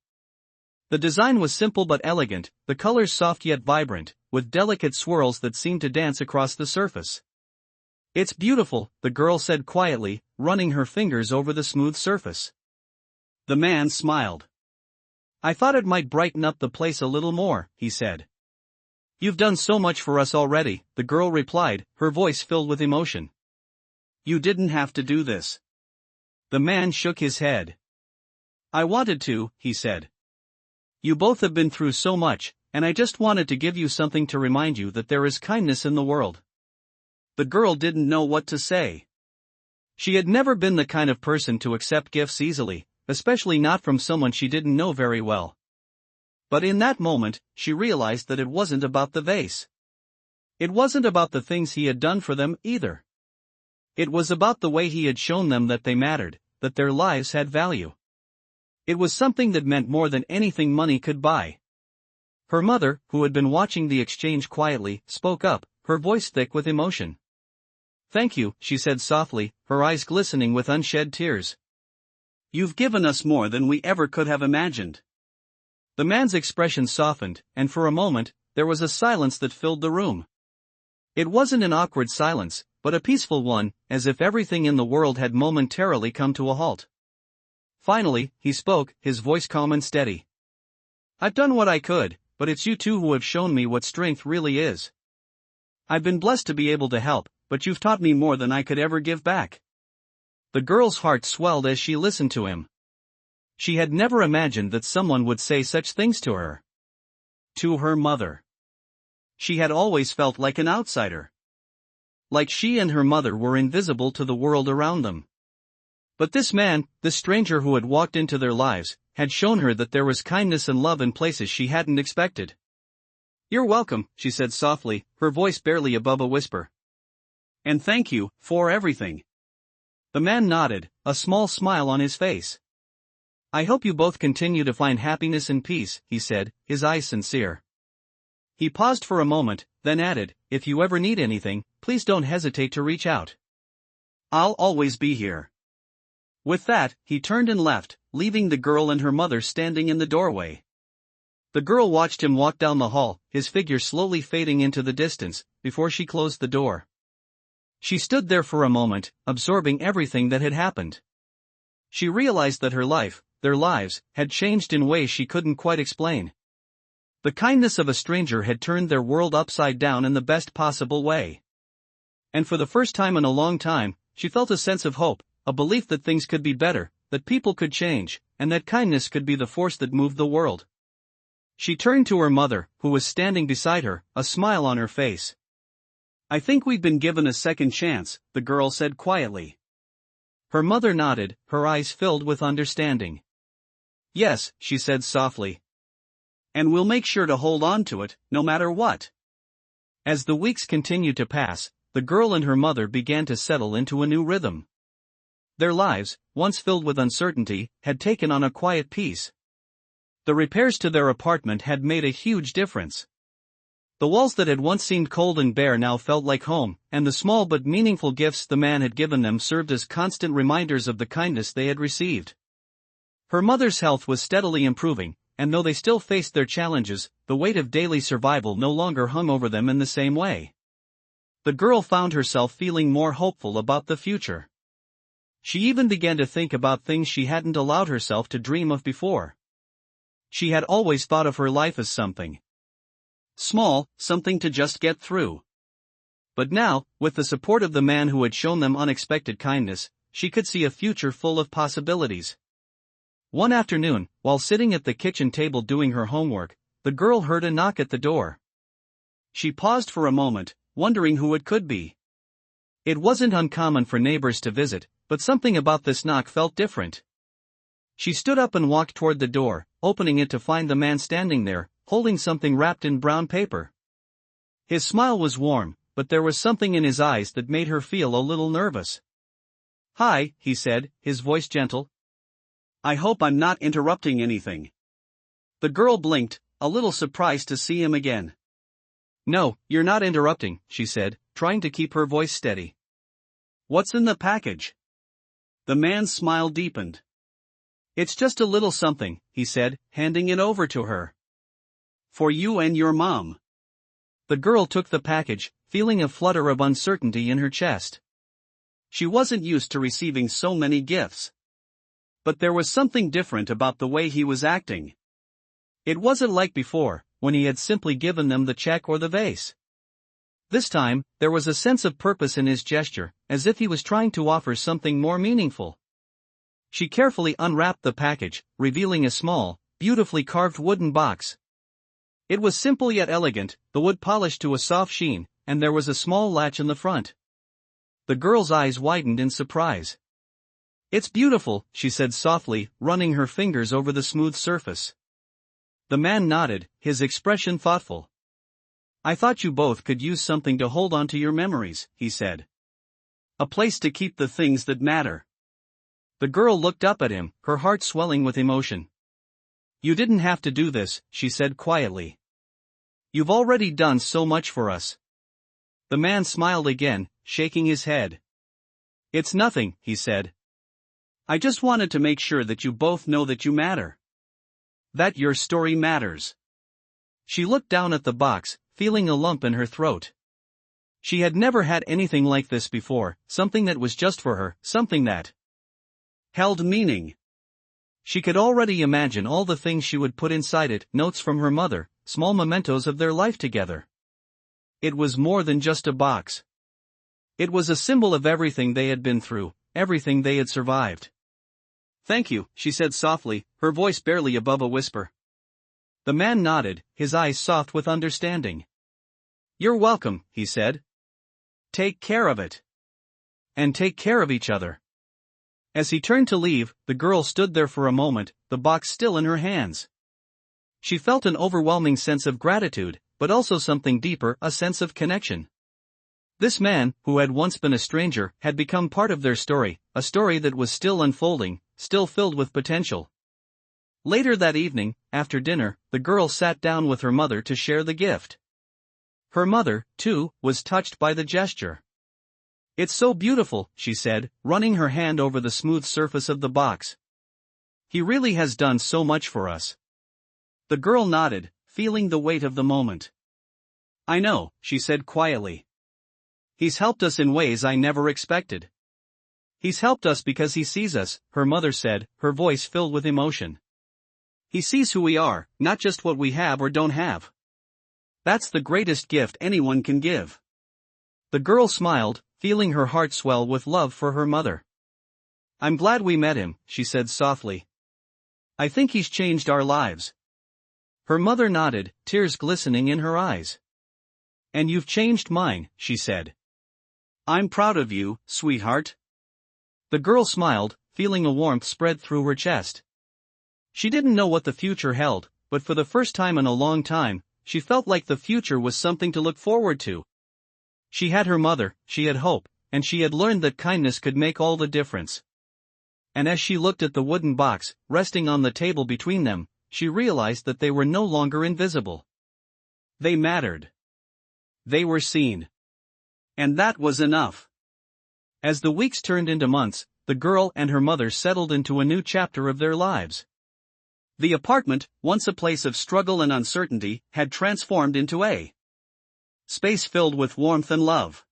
The design was simple but elegant, the colors soft yet vibrant, with delicate swirls that seemed to dance across the surface. "It's beautiful," the girl said quietly, running her fingers over the smooth surface. The man smiled. "I thought it might brighten up the place a little more," he said. "You've done so much for us already," the girl replied, her voice filled with emotion. "You didn't have to do this." The man shook his head. "I wanted to," he said. "You both have been through so much, and I just wanted to give you something to remind you that there is kindness in the world." The girl didn't know what to say. She had never been the kind of person to accept gifts easily, especially not from someone she didn't know very well. But in that moment, she realized that it wasn't about the vase. It wasn't about the things he had done for them either. It was about the way he had shown them that they mattered, that their lives had value. It was something that meant more than anything money could buy. Her mother, who had been watching the exchange quietly, spoke up, her voice thick with emotion. "Thank you," she said softly, her eyes glistening with unshed tears. "You've given us more than we ever could have imagined." The man's expression softened, and for a moment, there was a silence that filled the room. It wasn't an awkward silence, but a peaceful one, as if everything in the world had momentarily come to a halt. Finally, he spoke, his voice calm and steady. "I've done what I could, but it's you two who have shown me what strength really is. I've been blessed to be able to help, but you've taught me more than I could ever give back." The girl's heart swelled as she listened to him. She had never imagined that someone would say such things to her. To her mother. She had always felt like an outsider. Like she and her mother were invisible to the world around them. But this man, this stranger who had walked into their lives, had shown her that there was kindness and love in places she hadn't expected. "You're welcome," she said softly, her voice barely above a whisper. "And thank you, for everything." The man nodded, a small smile on his face. "I hope you both continue to find happiness and peace," he said, his eyes sincere. He paused for a moment, then added, "If you ever need anything, please don't hesitate to reach out. I'll always be here." With that, he turned and left, leaving the girl and her mother standing in the doorway. The girl watched him walk down the hall, his figure slowly fading into the distance, before she closed the door. She stood there for a moment, absorbing everything that had happened. She realized that her life, their lives, had changed in ways she couldn't quite explain. The kindness of a stranger had turned their world upside down in the best possible way. And for the first time in a long time, she felt a sense of hope, a belief that things could be better, that people could change, and that kindness could be the force that moved the world. She turned to her mother, who was standing beside her, a smile on her face. "I think we've been given a second chance," the girl said quietly. Her mother nodded, her eyes filled with understanding. "Yes," she said softly. "And we'll make sure to hold on to it, no matter what." As the weeks continued to pass, the girl and her mother began to settle into a new rhythm. Their lives, once filled with uncertainty, had taken on a quiet peace. The repairs to their apartment had made a huge difference. The walls that had once seemed cold and bare now felt like home, and the small but meaningful gifts the man had given them served as constant reminders of the kindness they had received. Her mother's health was steadily improving, and though they still faced their challenges, the weight of daily survival no longer hung over them in the same way. The girl found herself feeling more hopeful about the future. She even began to think about things she hadn't allowed herself to dream of before. She had always thought of her life as something small, something to just get through. But now, with the support of the man who had shown them unexpected kindness, she could see a future full of possibilities. One afternoon, while sitting at the kitchen table doing her homework, the girl heard a knock at the door. She paused for a moment, wondering who it could be. It wasn't uncommon for neighbors to visit, but something about this knock felt different. She stood up and walked toward the door, opening it to find the man standing there, holding something wrapped in brown paper. His smile was warm, but there was something in his eyes that made her feel a little nervous. "Hi," he said, his voice gentle. "I hope I'm not interrupting anything." The girl blinked, a little surprised to see him again. "No, you're not interrupting," she said, trying to keep her voice steady. "What's in the package?" The man's smile deepened. "It's just a little something," he said, handing it over to her. "For you and your mom." The girl took the package, feeling a flutter of uncertainty in her chest. She wasn't used to receiving so many gifts. But there was something different about the way he was acting. It wasn't like before, when he had simply given them the check or the vase. This time, there was a sense of purpose in his gesture, as if he was trying to offer something more meaningful. She carefully unwrapped the package, revealing a small, beautifully carved wooden box. It was simple yet elegant, the wood polished to a soft sheen, and there was a small latch in the front. The girl's eyes widened in surprise. "It's beautiful," she said softly, running her fingers over the smooth surface. The man nodded, his expression thoughtful. "I thought you both could use something to hold on to your memories," he said. "A place to keep the things that matter." The girl looked up at him, her heart swelling with emotion. "You didn't have to do this," she said quietly. "You've already done so much for us." The man smiled again, shaking his head. "It's nothing," he said. "I just wanted to make sure that you both know that you matter. That your story matters." She looked down at the box, feeling a lump in her throat. She had never had anything like this before, something that was just for her, something that held meaning. She could already imagine all the things she would put inside it, notes from her mother, small mementos of their life together. It was more than just a box. It was a symbol of everything they had been through, everything they had survived. "Thank you," she said softly, her voice barely above a whisper. The man nodded, his eyes soft with understanding. "You're welcome," he said. "Take care of it. And take care of each other." As he turned to leave, the girl stood there for a moment, the box still in her hands. She felt an overwhelming sense of gratitude, but also something deeper, a sense of connection. This man, who had once been a stranger, had become part of their story, a story that was still unfolding, still filled with potential. Later that evening, after dinner, the girl sat down with her mother to share the gift. Her mother, too, was touched by the gesture. "It's so beautiful," she said, running her hand over the smooth surface of the box. "He really has done so much for us." The girl nodded, feeling the weight of the moment. "I know," she said quietly. "He's helped us in ways I never expected." "He's helped us because he sees us," her mother said, her voice filled with emotion. "He sees who we are, not just what we have or don't have. That's the greatest gift anyone can give." The girl smiled, feeling her heart swell with love for her mother. "I'm glad we met him," she said softly. "I think he's changed our lives." Her mother nodded, tears glistening in her eyes. "And you've changed mine," she said. "I'm proud of you, sweetheart." The girl smiled, feeling a warmth spread through her chest. She didn't know what the future held, but for the first time in a long time, she felt like the future was something to look forward to. She had her mother, she had hope, and she had learned that kindness could make all the difference. And as she looked at the wooden box, resting on the table between them, she realized that they were no longer invisible. They mattered. They were seen. And that was enough. As the weeks turned into months, the girl and her mother settled into a new chapter of their lives. The apartment, once a place of struggle and uncertainty, had transformed into a space filled with warmth and love.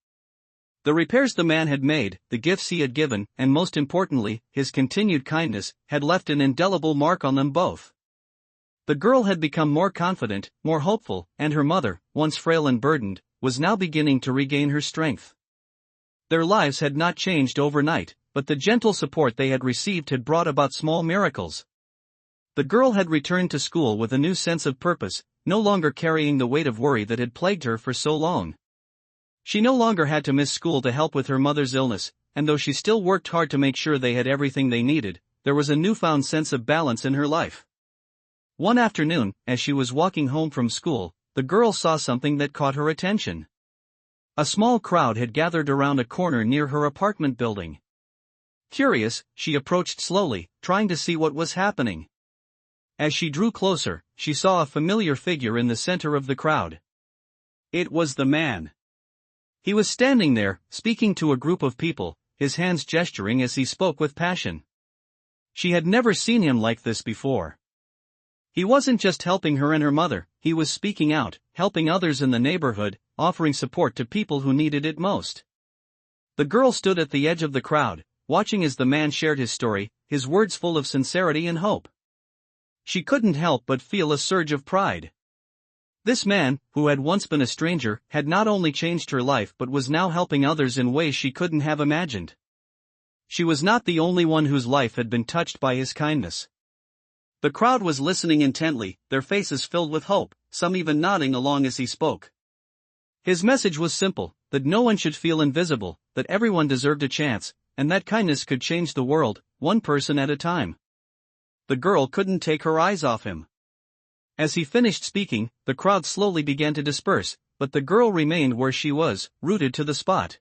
The repairs the man had made, the gifts he had given, and most importantly, his continued kindness, had left an indelible mark on them both. The girl had become more confident, more hopeful, and her mother, once frail and burdened, was now beginning to regain her strength. Their lives had not changed overnight, but the gentle support they had received had brought about small miracles. The girl had returned to school with a new sense of purpose, no longer carrying the weight of worry that had plagued her for so long. She no longer had to miss school to help with her mother's illness, and though she still worked hard to make sure they had everything they needed, there was a newfound sense of balance in her life. One afternoon, as she was walking home from school, the girl saw something that caught her attention. A small crowd had gathered around a corner near her apartment building. Curious, she approached slowly, trying to see what was happening. As she drew closer, she saw a familiar figure in the center of the crowd. It was the man. He was standing there, speaking to a group of people, his hands gesturing as he spoke with passion. She had never seen him like this before. He wasn't just helping her and her mother, he was speaking out, helping others in the neighborhood, offering support to people who needed it most. The girl stood at the edge of the crowd, watching as the man shared his story, his words full of sincerity and hope. She couldn't help but feel a surge of pride. This man, who had once been a stranger, had not only changed her life but was now helping others in ways she couldn't have imagined. She was not the only one whose life had been touched by his kindness. The crowd was listening intently, their faces filled with hope, some even nodding along as he spoke. His message was simple, that no one should feel invisible, that everyone deserved a chance, and that kindness could change the world, one person at a time. The girl couldn't take her eyes off him. As he finished speaking, the crowd slowly began to disperse, but the girl remained where she was, rooted to the spot.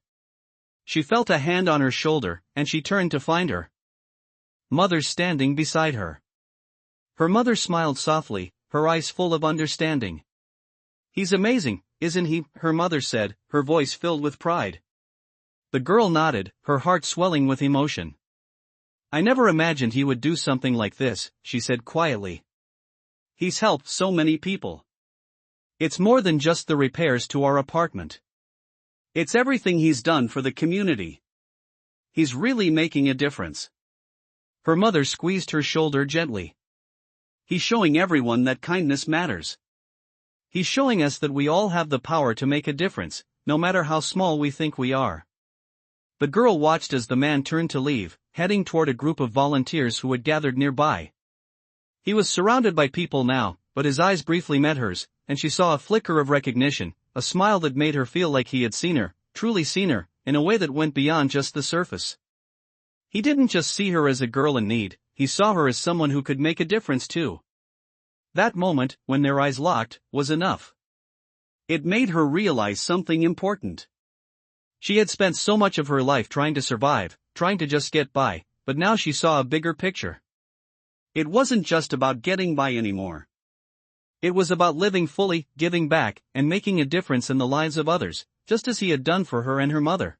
She felt a hand on her shoulder, and she turned to find her mother standing beside her. Her mother smiled softly, her eyes full of understanding. "He's amazing, isn't he?" her mother said, her voice filled with pride. The girl nodded, her heart swelling with emotion. "I never imagined he would do something like this," she said quietly. "He's helped so many people. It's more than just the repairs to our apartment. It's everything he's done for the community. He's really making a difference." Her mother squeezed her shoulder gently. "He's showing everyone that kindness matters. He's showing us that we all have the power to make a difference, no matter how small we think we are." The girl watched as the man turned to leave, heading toward a group of volunteers who had gathered nearby. He was surrounded by people now, but his eyes briefly met hers, and she saw a flicker of recognition, a smile that made her feel like he had seen her, truly seen her, in a way that went beyond just the surface. He didn't just see her as a girl in need, he saw her as someone who could make a difference too. That moment, when their eyes locked, was enough. It made her realize something important. She had spent so much of her life trying to survive, trying to just get by, but now she saw a bigger picture. It wasn't just about getting by anymore. It was about living fully, giving back, and making a difference in the lives of others, just as he had done for her and her mother.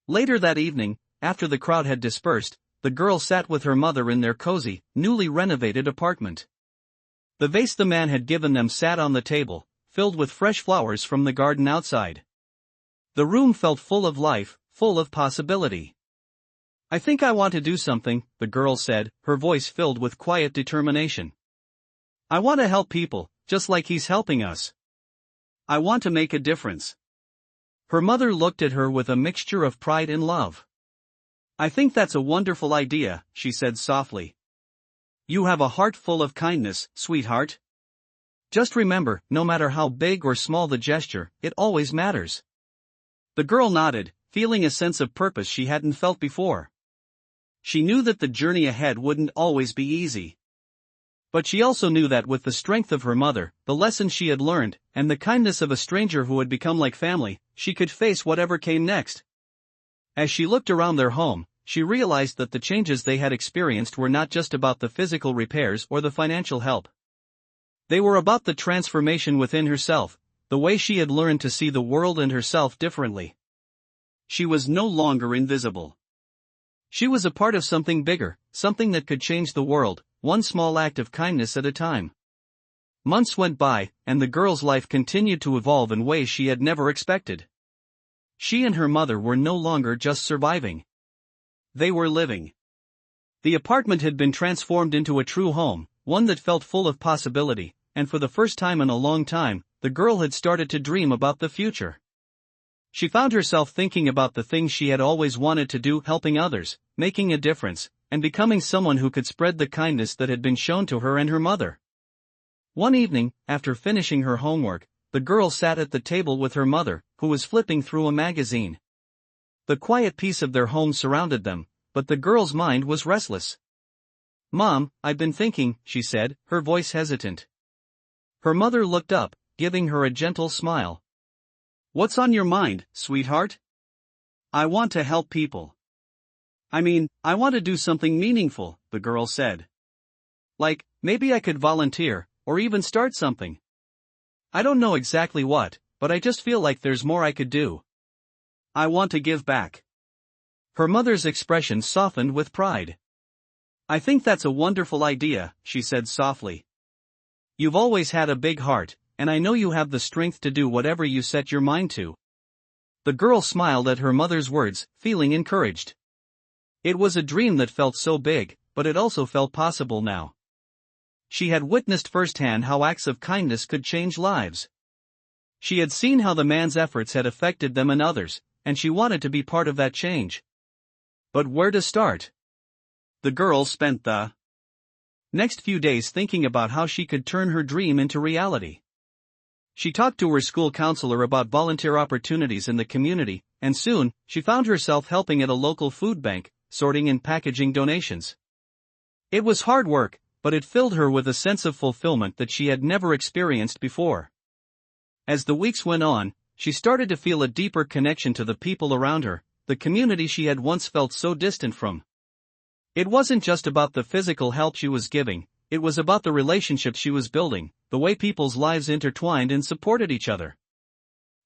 Later that evening, after the crowd had dispersed, the girl sat with her mother in their cozy, newly renovated apartment. The vase the man had given them sat on the table, filled with fresh flowers from the garden outside. The room felt full of life, full of possibility. "I think I want to do something," the girl said, her voice filled with quiet determination. "I want to help people, just like he's helping us. I want to make a difference." Her mother looked at her with a mixture of pride and love. "I think that's a wonderful idea," she said softly. "You have a heart full of kindness, sweetheart. Just remember, no matter how big or small the gesture, it always matters." The girl nodded, feeling a sense of purpose she hadn't felt before. She knew that the journey ahead wouldn't always be easy. But she also knew that with the strength of her mother, the lessons she had learned, and the kindness of a stranger who had become like family, she could face whatever came next. As she looked around their home, she realized that the changes they had experienced were not just about the physical repairs or the financial help. They were about the transformation within herself, the way she had learned to see the world and herself differently. She was no longer invisible. She was a part of something bigger, something that could change the world, one small act of kindness at a time. Months went by, and the girl's life continued to evolve in ways she had never expected. She and her mother were no longer just surviving. They were living. The apartment had been transformed into a true home, one that felt full of possibility, and for the first time in a long time, the girl had started to dream about the future. She found herself thinking about the things she had always wanted to do, helping others, making a difference, and becoming someone who could spread the kindness that had been shown to her and her mother. One evening, after finishing her homework, the girl sat at the table with her mother, who was flipping through a magazine. The quiet peace of their home surrounded them, but the girl's mind was restless. "Mom, I've been thinking," she said, her voice hesitant. Her mother looked up, giving her a gentle smile. "What's on your mind, sweetheart?" "I want to help people. I want to do something meaningful," the girl said. "Like, maybe I could volunteer, or even start something. I don't know exactly what, but I just feel like there's more I could do. I want to give back." Her mother's expression softened with pride. "I think that's a wonderful idea," she said softly. "You've always had a big heart, and I know you have the strength to do whatever you set your mind to." The girl smiled at her mother's words, feeling encouraged. It was a dream that felt so big, but it also felt possible now. She had witnessed firsthand how acts of kindness could change lives. She had seen how the man's efforts had affected them and others, and she wanted to be part of that change. But where to start? The girl spent the next few days thinking about how she could turn her dream into reality. She talked to her school counselor about volunteer opportunities in the community, and soon, she found herself helping at a local food bank, sorting and packaging donations. It was hard work, but it filled her with a sense of fulfillment that she had never experienced before. As the weeks went on, she started to feel a deeper connection to the people around her, the community she had once felt so distant from. It wasn't just about the physical help she was giving, it was about the relationships she was building, the way people's lives intertwined and supported each other.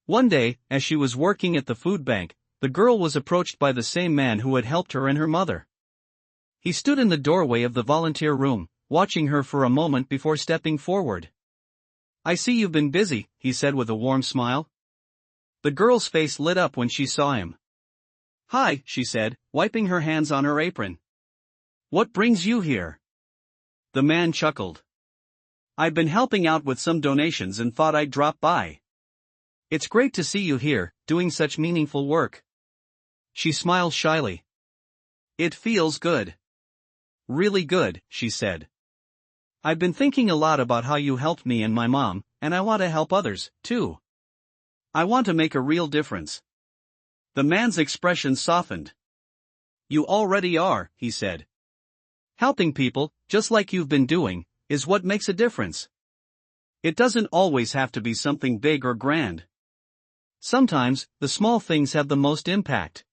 One day, as she was working at the food bank, the girl was approached by the same man who had helped her and her mother. He stood in the doorway of the volunteer room, watching her for a moment before stepping forward. "I see you've been busy," he said with a warm smile. The girl's face lit up when she saw him. "Hi," she said, wiping her hands on her apron. "What brings you here?" The man chuckled. "I've been helping out with some donations and thought I'd drop by. It's great to see you here, doing such meaningful work." She smiled shyly. "It feels good. Really good," she said. "I've been thinking a lot about how you helped me and my mom, and I want to help others, too. I want to make a real difference." The man's expression softened. "You already are," he said. "Helping people, just like you've been doing, is what makes a difference. It doesn't always have to be something big or grand. Sometimes, the small things have the most impact."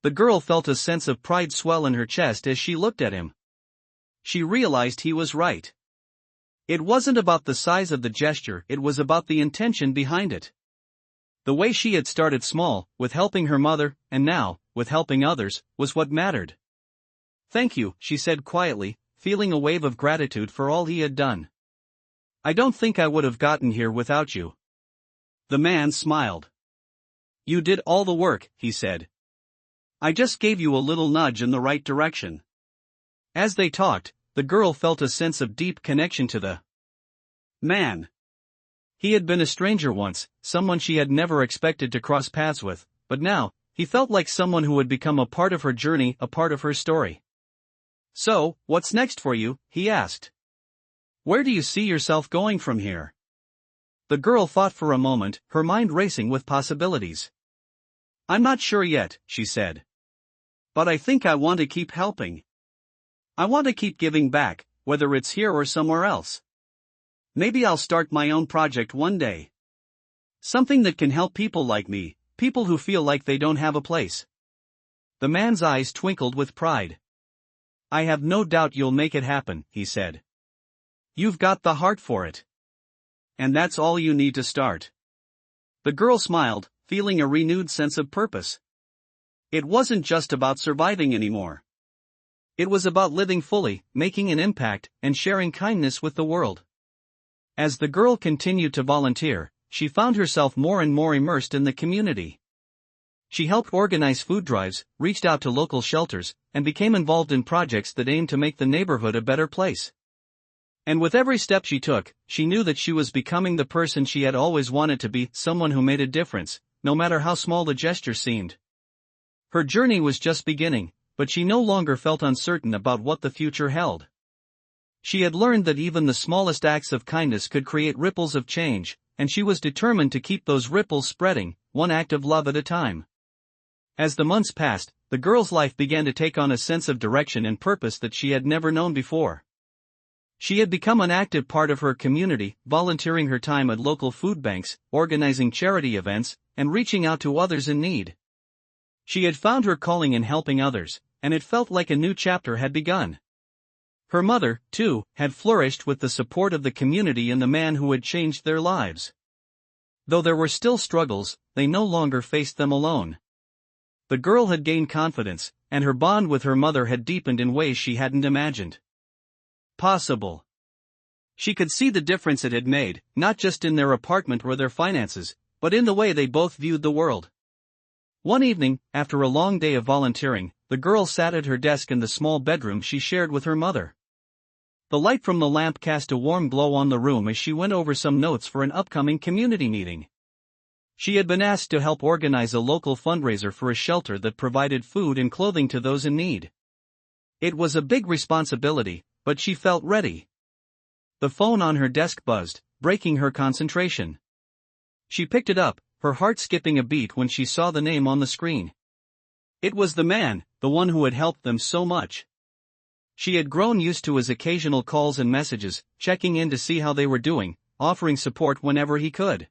The girl felt a sense of pride swell in her chest as she looked at him. She realized he was right. It wasn't about the size of the gesture, it was about the intention behind it. The way she had started small, with helping her mother, and now, with helping others, was what mattered. "Thank you," she said quietly, feeling a wave of gratitude for all he had done. "I don't think I would have gotten here without you." The man smiled. "You did all the work," he said. "I just gave you a little nudge in the right direction." As they talked, the girl felt a sense of deep connection to the man. He had been a stranger once, someone she had never expected to cross paths with, but now, he felt like someone who had become a part of her journey, a part of her story. "So, what's next for you?" he asked. "Where do you see yourself going from here?" The girl thought for a moment, her mind racing with possibilities. "I'm not sure yet," she said. "But I think I want to keep helping. I want to keep giving back, whether it's here or somewhere else. Maybe I'll start my own project one day. Something that can help people like me, people who feel like they don't have a place." The man's eyes twinkled with pride. "I have no doubt you'll make it happen," he said. "You've got the heart for it. And that's all you need to start." The girl smiled, feeling a renewed sense of purpose. It wasn't just about surviving anymore. It was about living fully, making an impact, and sharing kindness with the world. As the girl continued to volunteer, she found herself more and more immersed in the community. She helped organize food drives, reached out to local shelters, and became involved in projects that aimed to make the neighborhood a better place. And with every step she took, she knew that she was becoming the person she had always wanted to be, someone who made a difference, no matter how small the gesture seemed. Her journey was just beginning, but she no longer felt uncertain about what the future held. She had learned that even the smallest acts of kindness could create ripples of change, and she was determined to keep those ripples spreading, one act of love at a time. As the months passed, the girl's life began to take on a sense of direction and purpose that she had never known before. She had become an active part of her community, volunteering her time at local food banks, organizing charity events, and reaching out to others in need. She had found her calling in helping others, and it felt like a new chapter had begun. Her mother, too, had flourished with the support of the community and the man who had changed their lives. Though there were still struggles, they no longer faced them alone. The girl had gained confidence, and her bond with her mother had deepened in ways she hadn't imagined possible. She could see the difference it had made, not just in their apartment or their finances, but in the way they both viewed the world. One evening, after a long day of volunteering, the girl sat at her desk in the small bedroom she shared with her mother. The light from the lamp cast a warm glow on the room as she went over some notes for an upcoming community meeting. She had been asked to help organize a local fundraiser for a shelter that provided food and clothing to those in need. It was a big responsibility, but she felt ready. The phone on her desk buzzed, breaking her concentration. She picked it up, her heart skipping a beat when she saw the name on the screen. It was the man, the one who had helped them so much. She had grown used to his occasional calls and messages, checking in to see how they were doing, offering support whenever he could.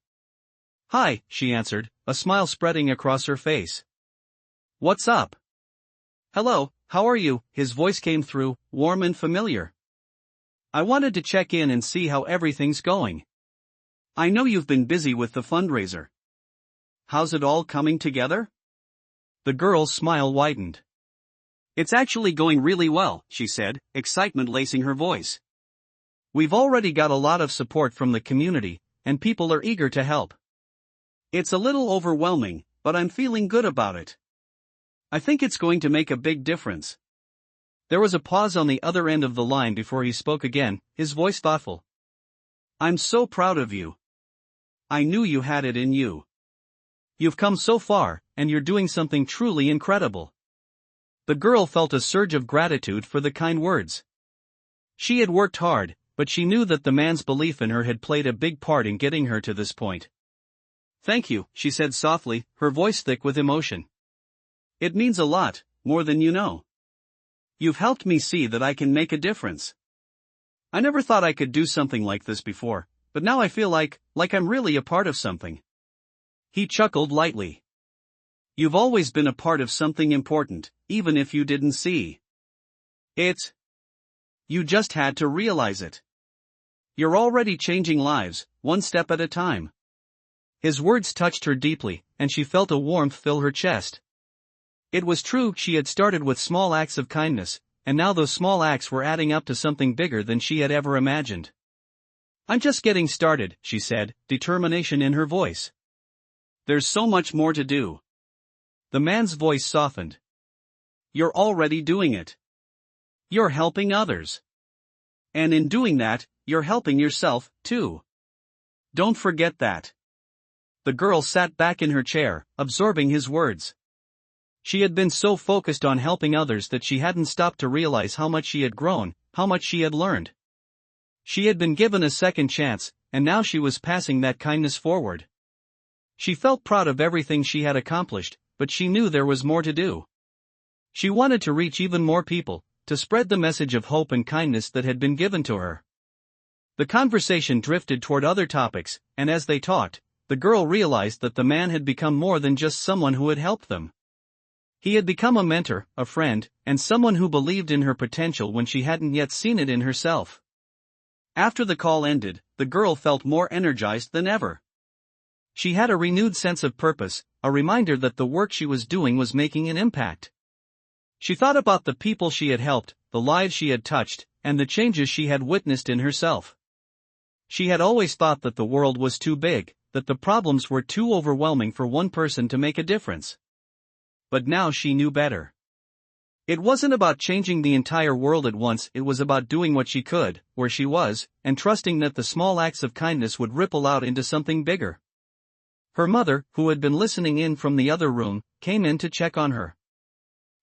"Hi," she answered, a smile spreading across her face. "What's up?" "Hello, how are you?" His voice came through, warm and familiar. "I wanted to check in and see how everything's going. I know you've been busy with the fundraiser. How's it all coming together?" The girl's smile widened. "It's actually going really well," she said, excitement lacing her voice. "We've already got a lot of support from the community, and people are eager to help. It's a little overwhelming, but I'm feeling good about it. I think it's going to make a big difference." There was a pause on the other end of the line before he spoke again, his voice thoughtful. "I'm so proud of you. I knew you had it in you. You've come so far, and you're doing something truly incredible." The girl felt a surge of gratitude for the kind words. She had worked hard, but she knew that the man's belief in her had played a big part in getting her to this point. "Thank you," she said softly, her voice thick with emotion. "It means a lot, more than you know. You've helped me see that I can make a difference. I never thought I could do something like this before, but now I feel like I'm really a part of something." He chuckled lightly. "You've always been a part of something important, even if you didn't see it. You just had to realize it. You're already changing lives, one step at a time." His words touched her deeply, and she felt a warmth fill her chest. It was true, she had started with small acts of kindness, and now those small acts were adding up to something bigger than she had ever imagined. "I'm just getting started," she said, determination in her voice. "There's so much more to do." The man's voice softened. "You're already doing it. You're helping others. And in doing that, you're helping yourself, too. Don't forget that." The girl sat back in her chair, absorbing his words. She had been so focused on helping others that she hadn't stopped to realize how much she had grown, how much she had learned. She had been given a second chance, and now she was passing that kindness forward. She felt proud of everything she had accomplished, but she knew there was more to do. She wanted to reach even more people, to spread the message of hope and kindness that had been given to her. The conversation drifted toward other topics, and as they talked, the girl realized that the man had become more than just someone who had helped them. He had become a mentor, a friend, and someone who believed in her potential when she hadn't yet seen it in herself. After the call ended, the girl felt more energized than ever. She had a renewed sense of purpose, a reminder that the work she was doing was making an impact. She thought about the people she had helped, the lives she had touched, and the changes she had witnessed in herself. She had always thought that the world was too big, that the problems were too overwhelming for one person to make a difference. But now she knew better. It wasn't about changing the entire world at once, it was about doing what she could, where she was, and trusting that the small acts of kindness would ripple out into something bigger. Her mother, who had been listening in from the other room, came in to check on her.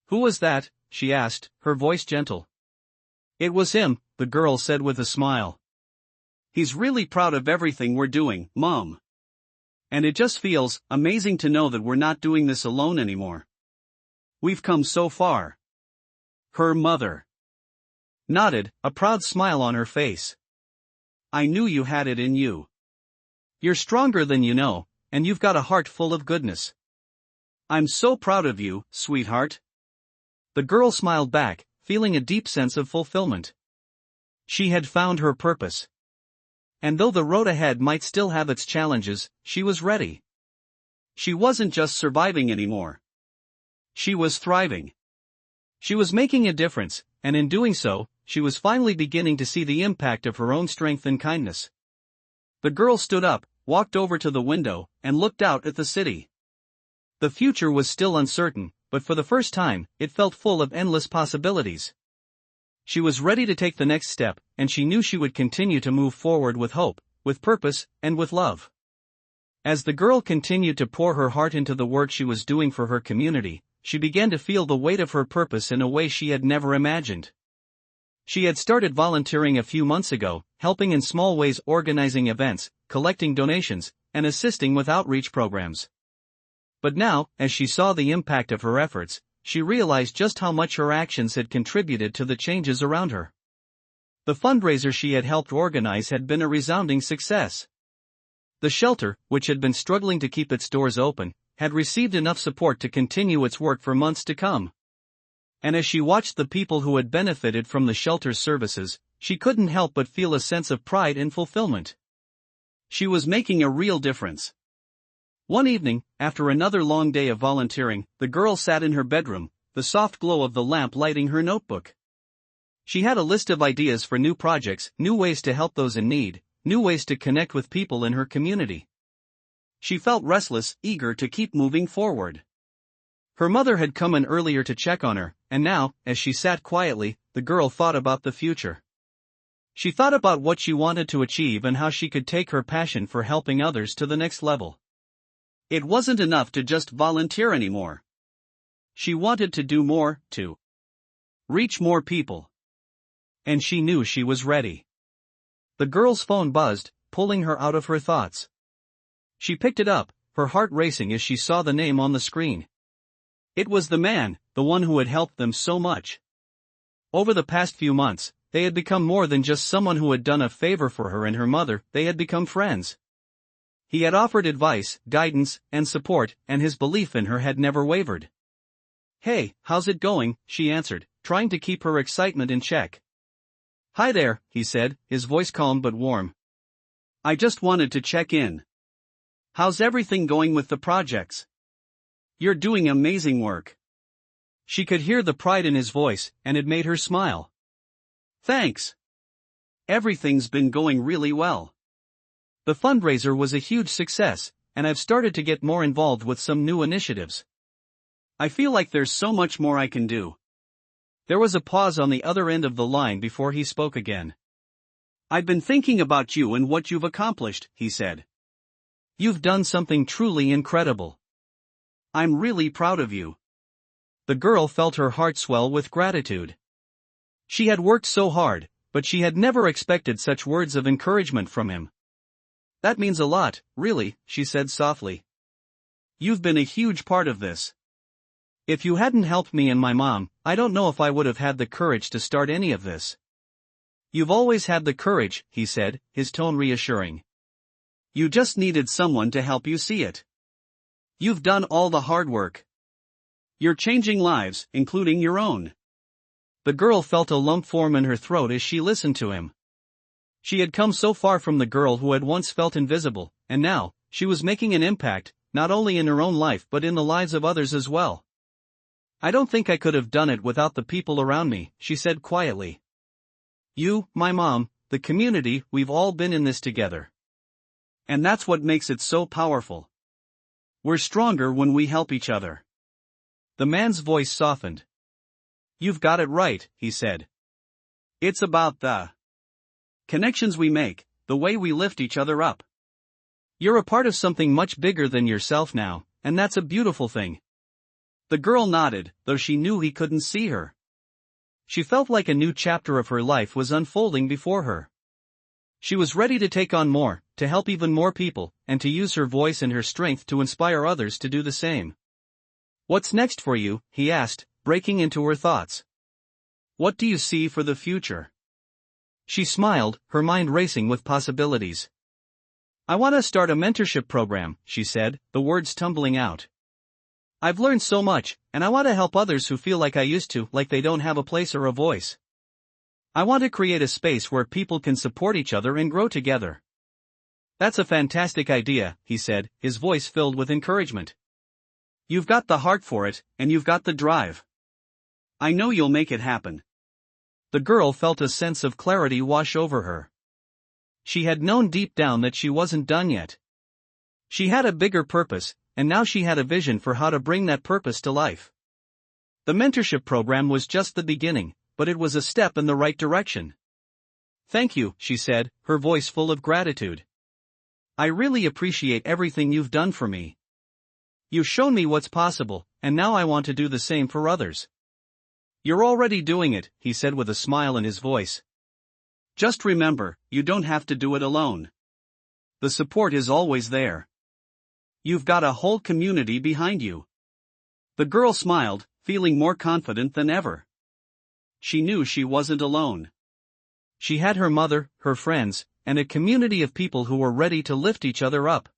"Who was that?" she asked, her voice gentle. "It was him," the girl said with a smile. "He's really proud of everything we're doing, Mom. And it just feels amazing to know that we're not doing this alone anymore. We've come so far." Her mother nodded, a proud smile on her face. "I knew you had it in you. You're stronger than you know, and you've got a heart full of goodness. I'm so proud of you, sweetheart." The girl smiled back, feeling a deep sense of fulfillment. She had found her purpose. And though the road ahead might still have its challenges, she was ready. She wasn't just surviving anymore. She was thriving. She was making a difference, and in doing so, she was finally beginning to see the impact of her own strength and kindness. The girl stood up, walked over to the window, and looked out at the city. The future was still uncertain, but for the first time, it felt full of endless possibilities. She was ready to take the next step, and she knew she would continue to move forward with hope, with purpose, and with love. As the girl continued to pour her heart into the work she was doing for her community, she began to feel the weight of her purpose in a way she had never imagined. She had started volunteering a few months ago, helping in small ways, organizing events, collecting donations, and assisting with outreach programs. But now, as she saw the impact of her efforts, she realized just how much her actions had contributed to the changes around her. The fundraiser she had helped organize had been a resounding success. The shelter, which had been struggling to keep its doors open, had received enough support to continue its work for months to come. And as she watched the people who had benefited from the shelter's services, she couldn't help but feel a sense of pride and fulfillment. She was making a real difference. One evening, after another long day of volunteering, the girl sat in her bedroom, the soft glow of the lamp lighting her notebook. She had a list of ideas for new projects, new ways to help those in need, new ways to connect with people in her community. She felt restless, eager to keep moving forward. Her mother had come in earlier to check on her, and now, as she sat quietly, the girl thought about the future. She thought about what she wanted to achieve and how she could take her passion for helping others to the next level. It wasn't enough to just volunteer anymore. She wanted to do more, to reach more people. And she knew she was ready. The girl's phone buzzed, pulling her out of her thoughts. She picked it up, her heart racing as she saw the name on the screen. It was the man, the one who had helped them so much. Over the past few months, they had become more than just someone who had done a favor for her and her mother, they had become friends. He had offered advice, guidance, and support, and his belief in her had never wavered. "Hey, how's it going?" she answered, trying to keep her excitement in check. "Hi there," he said, his voice calm but warm. "I just wanted to check in. How's everything going with the projects? You're doing amazing work." She could hear the pride in his voice, and it made her smile. "Thanks. Everything's been going really well. The fundraiser was a huge success, and I've started to get more involved with some new initiatives. I feel like there's so much more I can do." There was a pause on the other end of the line before he spoke again. "I've been thinking about you and what you've accomplished," he said. "You've done something truly incredible. I'm really proud of you." The girl felt her heart swell with gratitude. She had worked so hard, but she had never expected such words of encouragement from him. "That means a lot, really," she said softly. "You've been a huge part of this. If you hadn't helped me and my mom, I don't know if I would have had the courage to start any of this." "You've always had the courage," he said, his tone reassuring. "You just needed someone to help you see it. You've done all the hard work. You're changing lives, including your own." The girl felt a lump form in her throat as she listened to him. She had come so far from the girl who had once felt invisible, and now, she was making an impact, not only in her own life but in the lives of others as well. "I don't think I could have done it without the people around me," she said quietly. "You, my mom, the community, we've all been in this together. And that's what makes it so powerful. We're stronger when we help each other." The man's voice softened. You've got it right, he said. It's about the connections we make, the way we lift each other up. You're a part of something much bigger than yourself now, and that's a beautiful thing. The girl nodded, though she knew he couldn't see her. She felt like a new chapter of her life was unfolding before her. She was ready to take on more, to help even more people, and to use her voice and her strength to inspire others to do the same. What's next for you? He asked, breaking into her thoughts. What do you see for the future? She smiled, her mind racing with possibilities. I want to start a mentorship program, she said, the words tumbling out. I've learned so much, and I want to help others who feel like I used to, like they don't have a place or a voice. I want to create a space where people can support each other and grow together. That's a fantastic idea, he said, his voice filled with encouragement. You've got the heart for it, and you've got the drive. I know you'll make it happen. The girl felt a sense of clarity wash over her. She had known deep down that she wasn't done yet. She had a bigger purpose, and now she had a vision for how to bring that purpose to life. The mentorship program was just the beginning, but it was a step in the right direction. Thank you, she said, her voice full of gratitude. I really appreciate everything you've done for me. You've shown me what's possible, and now I want to do the same for others. You're already doing it, he said with a smile in his voice. Just remember, you don't have to do it alone. The support is always there. You've got a whole community behind you. The girl smiled, feeling more confident than ever. She knew she wasn't alone. She had her mother, her friends, and a community of people who were ready to lift each other up.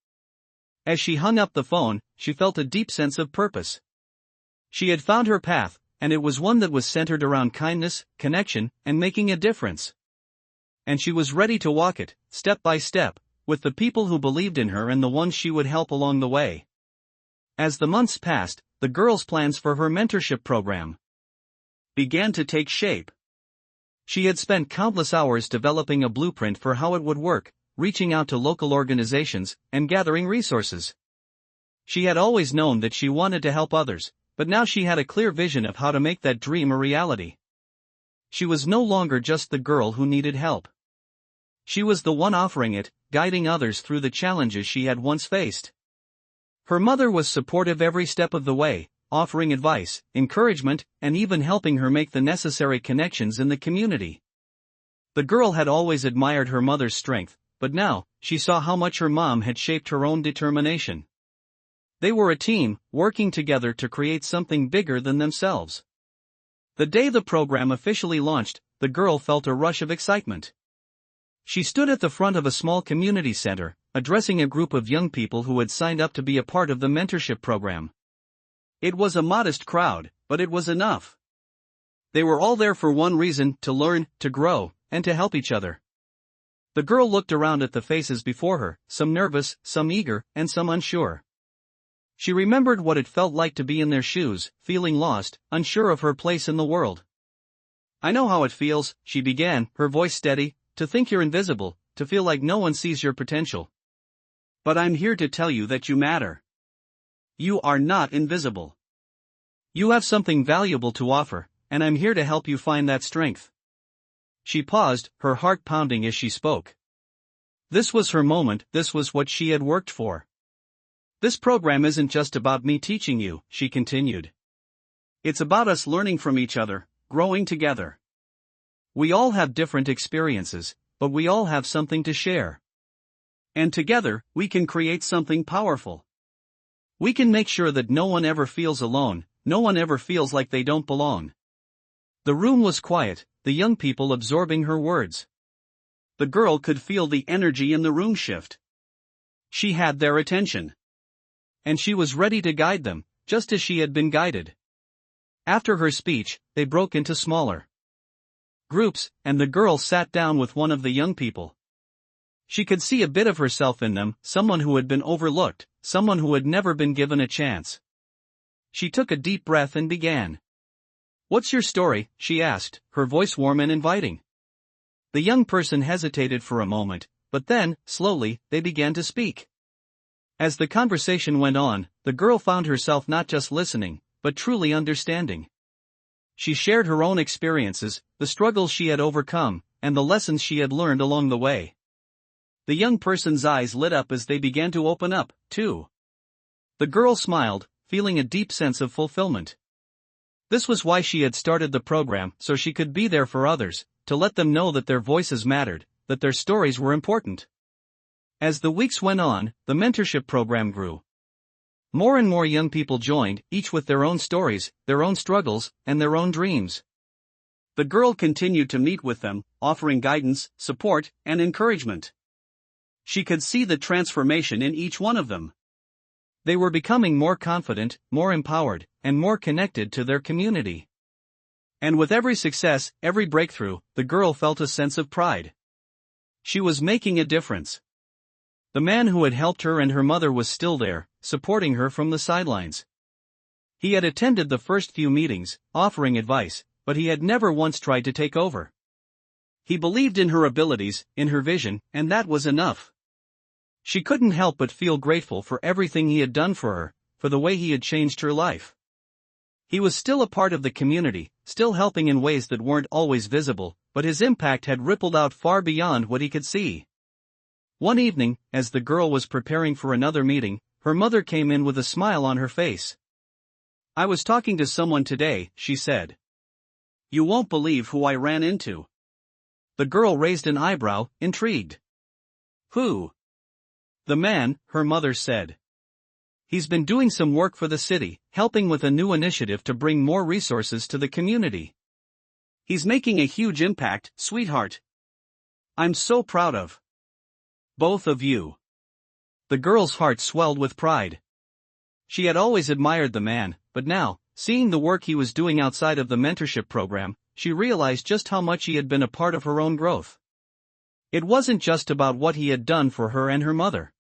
As she hung up the phone, she felt a deep sense of purpose. She had found her path, and it was one that was centered around kindness, connection, and making a difference. And she was ready to walk it, step by step, with the people who believed in her and the ones she would help along the way. As the months passed, the girl's plans for her mentorship program began to take shape. She had spent countless hours developing a blueprint for how it would work, reaching out to local organizations, and gathering resources. She had always known that she wanted to help others, but now she had a clear vision of how to make that dream a reality. She was no longer just the girl who needed help. She was the one offering it, guiding others through the challenges she had once faced. Her mother was supportive every step of the way, offering advice, encouragement, and even helping her make the necessary connections in the community. The girl had always admired her mother's strength, but now, she saw how much her mom had shaped her own determination. They were a team, working together to create something bigger than themselves. The day the program officially launched, the girl felt a rush of excitement. She stood at the front of a small community center, addressing a group of young people who had signed up to be a part of the mentorship program. It was a modest crowd, but it was enough. They were all there for one reason: to learn, to grow, and to help each other. The girl looked around at the faces before her, some nervous, some eager, and some unsure. She remembered what it felt like to be in their shoes, feeling lost, unsure of her place in the world. I know how it feels, she began, her voice steady, to think you're invisible, to feel like no one sees your potential. But I'm here to tell you that you matter. You are not invisible. You have something valuable to offer, and I'm here to help you find that strength. She paused, her heart pounding as she spoke. This was her moment, this was what she had worked for. This program isn't just about me teaching you, she continued. It's about us learning from each other, growing together. We all have different experiences, but we all have something to share. And together, we can create something powerful. We can make sure that no one ever feels alone, no one ever feels like they don't belong. The room was quiet, the young people absorbing her words. The girl could feel the energy in the room shift. She had their attention. And she was ready to guide them, just as she had been guided. After her speech, they broke into smaller groups, and the girl sat down with one of the young people. She could see a bit of herself in them, someone who had been overlooked, someone who had never been given a chance. She took a deep breath and began. What's your story? She asked, her voice warm and inviting. The young person hesitated for a moment, but then, slowly, they began to speak. As the conversation went on, the girl found herself not just listening, but truly understanding. She shared her own experiences, the struggles she had overcome, and the lessons she had learned along the way. The young person's eyes lit up as they began to open up, too. The girl smiled, feeling a deep sense of fulfillment. This was why she had started the program, so she could be there for others, to let them know that their voices mattered, that their stories were important. As the weeks went on, the mentorship program grew. More and more young people joined, each with their own stories, their own struggles, and their own dreams. The girl continued to meet with them, offering guidance, support, and encouragement. She could see the transformation in each one of them. They were becoming more confident, more empowered, and more connected to their community. And with every success, every breakthrough, the girl felt a sense of pride. She was making a difference. The man who had helped her and her mother was still there, supporting her from the sidelines. He had attended the first few meetings, offering advice, but he had never once tried to take over. He believed in her abilities, in her vision, and that was enough. She couldn't help but feel grateful for everything he had done for her, for the way he had changed her life. He was still a part of the community, still helping in ways that weren't always visible, but his impact had rippled out far beyond what he could see. One evening, as the girl was preparing for another meeting, her mother came in with a smile on her face. "I was talking to someone today," she said. "You won't believe who I ran into." The girl raised an eyebrow, intrigued. "Who?" "The man," her mother said. "He's been doing some work for the city, helping with a new initiative to bring more resources to the community. He's making a huge impact, sweetheart. I'm so proud of both of you." The girl's heart swelled with pride. She had always admired the man, but now, seeing the work he was doing outside of the mentorship program, she realized just how much he had been a part of her own growth. It wasn't just about what he had done for her and her mother.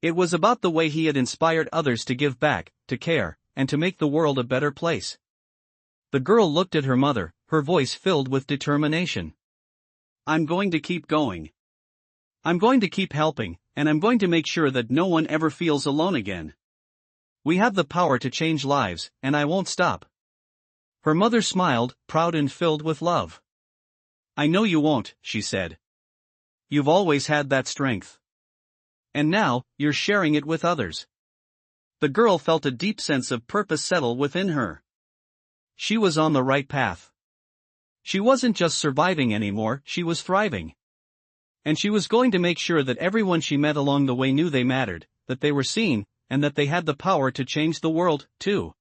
It was about the way he had inspired others to give back, to care, and to make the world a better place. The girl looked at her mother, her voice filled with determination. "I'm going to keep going. I'm going to keep helping, and I'm going to make sure that no one ever feels alone again. We have the power to change lives, and I won't stop." Her mother smiled, proud and filled with love. "I know you won't," she said. "You've always had that strength. And now, you're sharing it with others." The girl felt a deep sense of purpose settle within her. She was on the right path. She wasn't just surviving anymore, she was thriving. And she was going to make sure that everyone she met along the way knew they mattered, that they were seen, and that they had the power to change the world, too.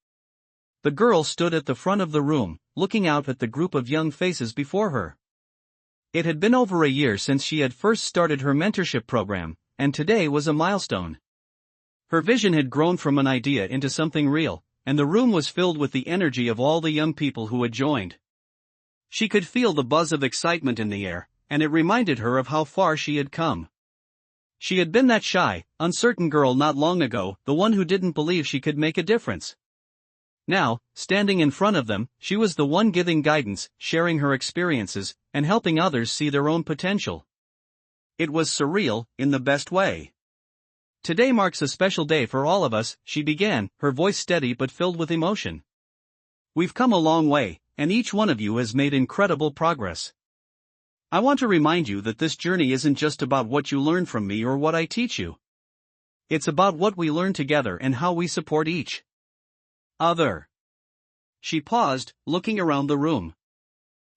The girl stood at the front of the room, looking out at the group of young faces before her. It had been over a year since she had first started her mentorship program, and today was a milestone. Her vision had grown from an idea into something real, and the room was filled with the energy of all the young people who had joined. She could feel the buzz of excitement in the air, and it reminded her of how far she had come. She had been that shy, uncertain girl not long ago, the one who didn't believe she could make a difference. Now, standing in front of them, she was the one giving guidance, sharing her experiences, and helping others see their own potential. It was surreal, in the best way. "Today marks a special day for all of us," she began, her voice steady but filled with emotion. "We've come a long way, and each one of you has made incredible progress. I want to remind you that this journey isn't just about what you learn from me or what I teach you. It's about what we learn together and how we support each other." She paused, looking around the room.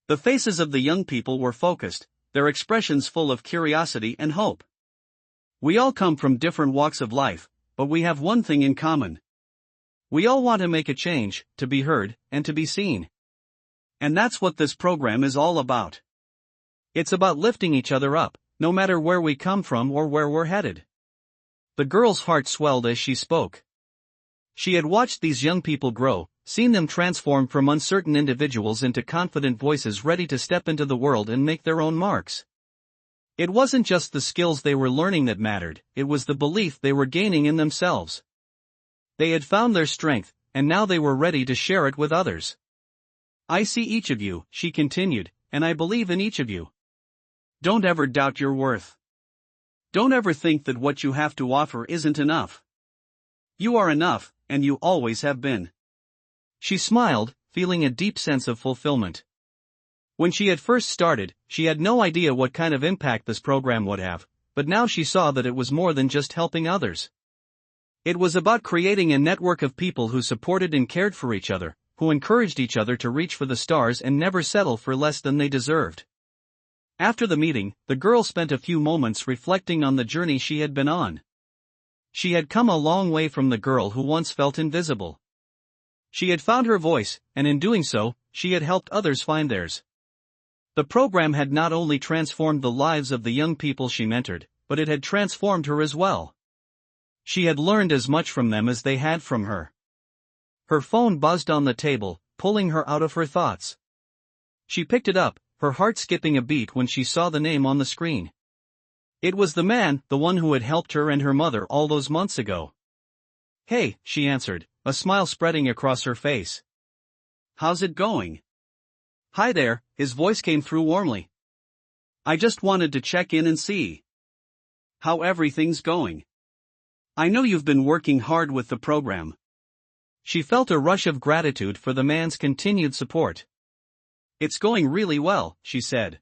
The faces of the young people were focused, their expressions full of curiosity and hope. "We all come from different walks of life, but we have one thing in common. We all want to make a change, to be heard, and to be seen. And that's what this program is all about. It's about lifting each other up, no matter where we come from or where we're headed." The girl's heart swelled as she spoke. She had watched these young people grow, seen them transform from uncertain individuals into confident voices ready to step into the world and make their own marks. It wasn't just the skills they were learning that mattered, it was the belief they were gaining in themselves. They had found their strength, and now they were ready to share it with others. "I see each of you," she continued, "and I believe in each of you. Don't ever doubt your worth. Don't ever think that what you have to offer isn't enough. You are enough, and you always have been." She smiled, feeling a deep sense of fulfillment. When she had first started, she had no idea what kind of impact this program would have, but now she saw that it was more than just helping others. It was about creating a network of people who supported and cared for each other, who encouraged each other to reach for the stars and never settle for less than they deserved. After the meeting, the girl spent a few moments reflecting on the journey she had been on. She had come a long way from the girl who once felt invisible. She had found her voice, and in doing so, she had helped others find theirs. The program had not only transformed the lives of the young people she mentored, but it had transformed her as well. She had learned as much from them as they had from her. Her phone buzzed on the table, pulling her out of her thoughts. She picked it up, her heart skipping a beat when she saw the name on the screen. It was the man, the one who had helped her and her mother all those months ago. "Hey," she answered, a smile spreading across her face. "How's it going?" "Hi there," his voice came through warmly. "I just wanted to check in and see how everything's going. I know you've been working hard with the program." She felt a rush of gratitude for the man's continued support. "It's going really well," she said.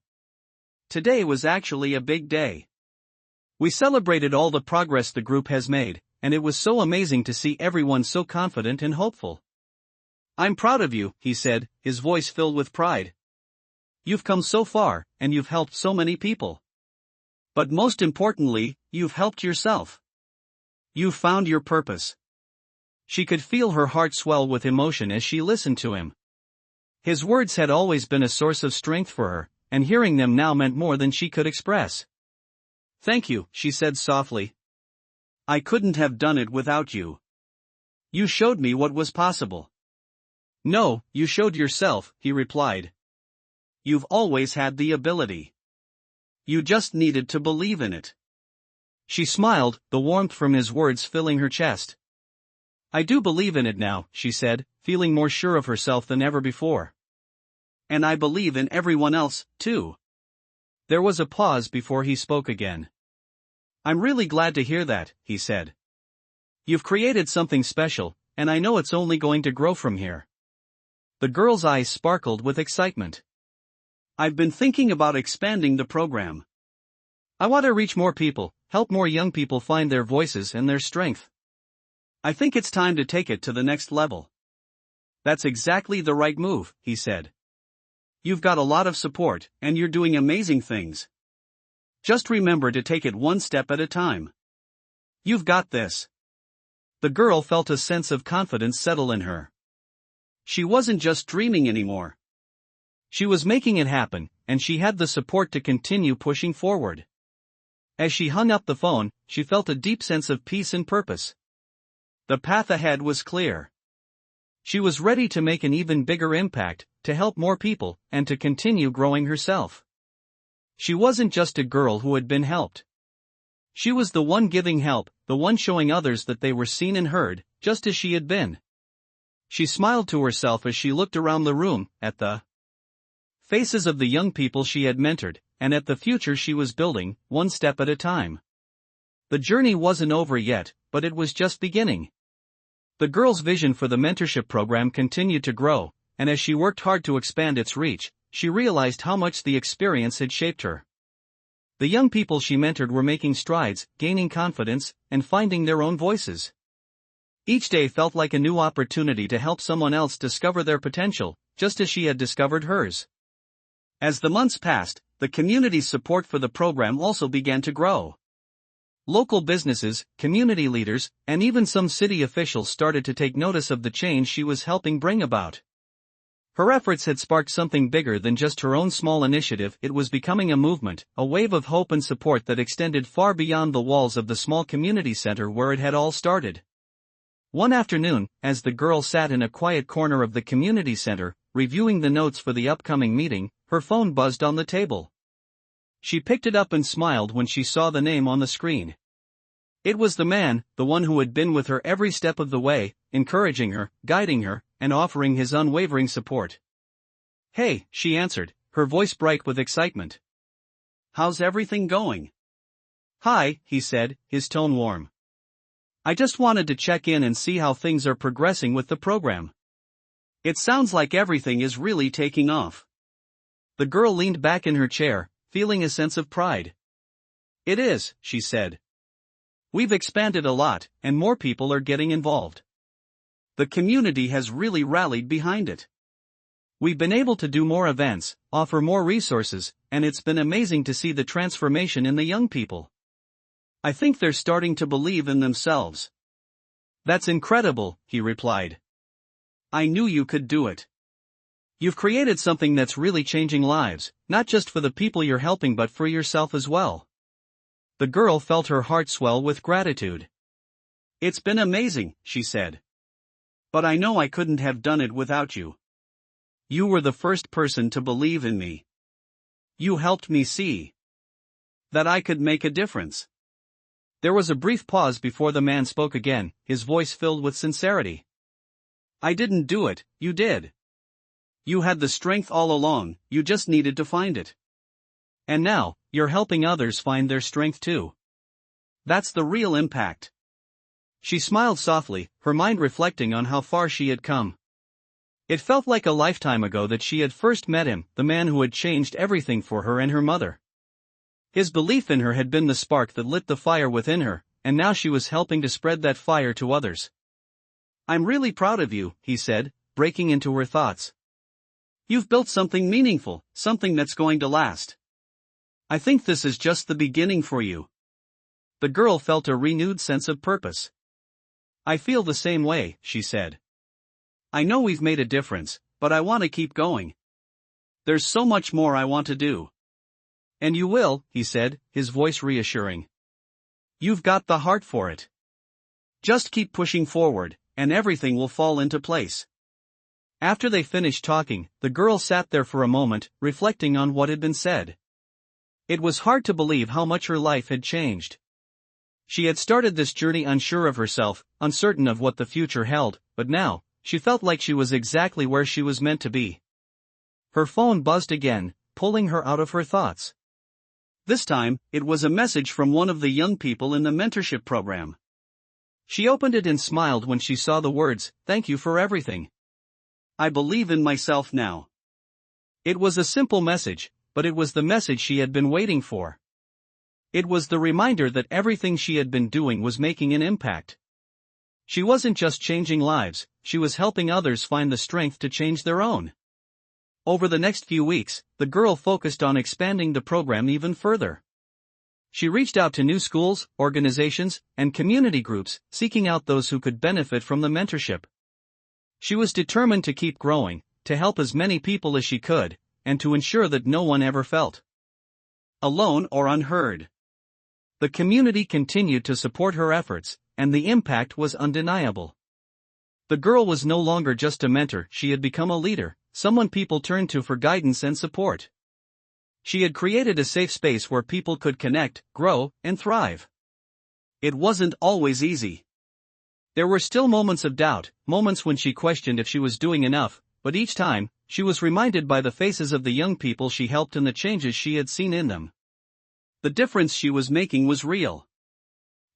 "Today was actually a big day. We celebrated all the progress the group has made, and it was so amazing to see everyone so confident and hopeful." "I'm proud of you," he said, his voice filled with pride. "You've come so far, and you've helped so many people. But most importantly, you've helped yourself. You've found your purpose." She could feel her heart swell with emotion as she listened to him. His words had always been a source of strength for her, and hearing them now meant more than she could express. "Thank you," she said softly. "I couldn't have done it without you. You showed me what was possible." "No, you showed yourself," he replied. "You've always had the ability. You just needed to believe in it." She smiled, the warmth from his words filling her chest. "I do believe in it now," she said, feeling more sure of herself than ever before. "And I believe in everyone else, too." There was a pause before he spoke again. "I'm really glad to hear that," he said. "You've created something special, and I know it's only going to grow from here." The girl's eyes sparkled with excitement. "I've been thinking about expanding the program. I want to reach more people, help more young people find their voices and their strength. I think it's time to take it to the next level." "That's exactly the right move," he said. "You've got a lot of support, and you're doing amazing things. Just remember to take it one step at a time. You've got this." The girl felt a sense of confidence settle in her. She wasn't just dreaming anymore. She was making it happen, and she had the support to continue pushing forward. As she hung up the phone, she felt a deep sense of peace and purpose. The path ahead was clear. She was ready to make an even bigger impact, to help more people, and to continue growing herself. She wasn't just a girl who had been helped. She was the one giving help, the one showing others that they were seen and heard, just as she had been. She smiled to herself as she looked around the room, at the faces of the young people she had mentored, and at the future she was building, one step at a time. The journey wasn't over yet, but it was just beginning. The girl's vision for the mentorship program continued to grow, and as she worked hard to expand its reach, she realized how much the experience had shaped her. The young people she mentored were making strides, gaining confidence, and finding their own voices. Each day felt like a new opportunity to help someone else discover their potential, just as she had discovered hers. As the months passed, the community's support for the program also began to grow. Local businesses, community leaders, and even some city officials started to take notice of the change she was helping bring about. Her efforts had sparked something bigger than just her own small initiative. It was becoming a movement, a wave of hope and support that extended far beyond the walls of the small community center where it had all started. One afternoon, as the girl sat in a quiet corner of the community center, reviewing the notes for the upcoming meeting, her phone buzzed on the table. She picked it up and smiled when she saw the name on the screen. It was the man, the one who had been with her every step of the way, encouraging her, guiding her, and offering his unwavering support. "Hey," she answered, her voice bright with excitement. "How's everything going?" "Hi," he said, his tone warm. "I just wanted to check in and see how things are progressing with the program." It sounds like everything is really taking off. The girl leaned back in her chair, feeling a sense of pride. It is, she said. We've expanded a lot, and more people are getting involved. The community has really rallied behind it. We've been able to do more events, offer more resources, and it's been amazing to see the transformation in the young people. I think they're starting to believe in themselves. That's incredible, he replied. I knew you could do it. You've created something that's really changing lives, not just for the people you're helping but for yourself as well. The girl felt her heart swell with gratitude. It's been amazing, she said. But I know I couldn't have done it without you. You were the first person to believe in me. You helped me see that I could make a difference. There was a brief pause before the man spoke again, his voice filled with sincerity. I didn't do it, you did. You had the strength all along, you just needed to find it. And now, you're helping others find their strength too. That's the real impact. She smiled softly, her mind reflecting on how far she had come. It felt like a lifetime ago that she had first met him, the man who had changed everything for her and her mother. His belief in her had been the spark that lit the fire within her, and now she was helping to spread that fire to others. I'm really proud of you, he said, breaking into her thoughts. You've built something meaningful, something that's going to last. I think this is just the beginning for you. The girl felt a renewed sense of purpose. I feel the same way, she said. I know we've made a difference, but I want to keep going. There's so much more I want to do. And you will, he said, his voice reassuring. You've got the heart for it. Just keep pushing forward, and everything will fall into place. After they finished talking, the girl sat there for a moment, reflecting on what had been said. It was hard to believe how much her life had changed. She had started this journey unsure of herself, uncertain of what the future held, but now, she felt like she was exactly where she was meant to be. Her phone buzzed again, pulling her out of her thoughts. This time, it was a message from one of the young people in the mentorship program. She opened it and smiled when she saw the words, "Thank you for everything. I believe in myself now." It was a simple message, but it was the message she had been waiting for. It was the reminder that everything she had been doing was making an impact. She wasn't just changing lives, she was helping others find the strength to change their own. Over the next few weeks, the girl focused on expanding the program even further. She reached out to new schools, organizations, and community groups, seeking out those who could benefit from the mentorship. She was determined to keep growing, to help as many people as she could, and to ensure that no one ever felt alone or unheard. The community continued to support her efforts, and the impact was undeniable. The girl was no longer just a mentor, she had become a leader, someone people turned to for guidance and support. She had created a safe space where people could connect, grow, and thrive. It wasn't always easy. There were still moments of doubt, moments when she questioned if she was doing enough, but each time, she was reminded by the faces of the young people she helped and the changes she had seen in them. The difference she was making was real.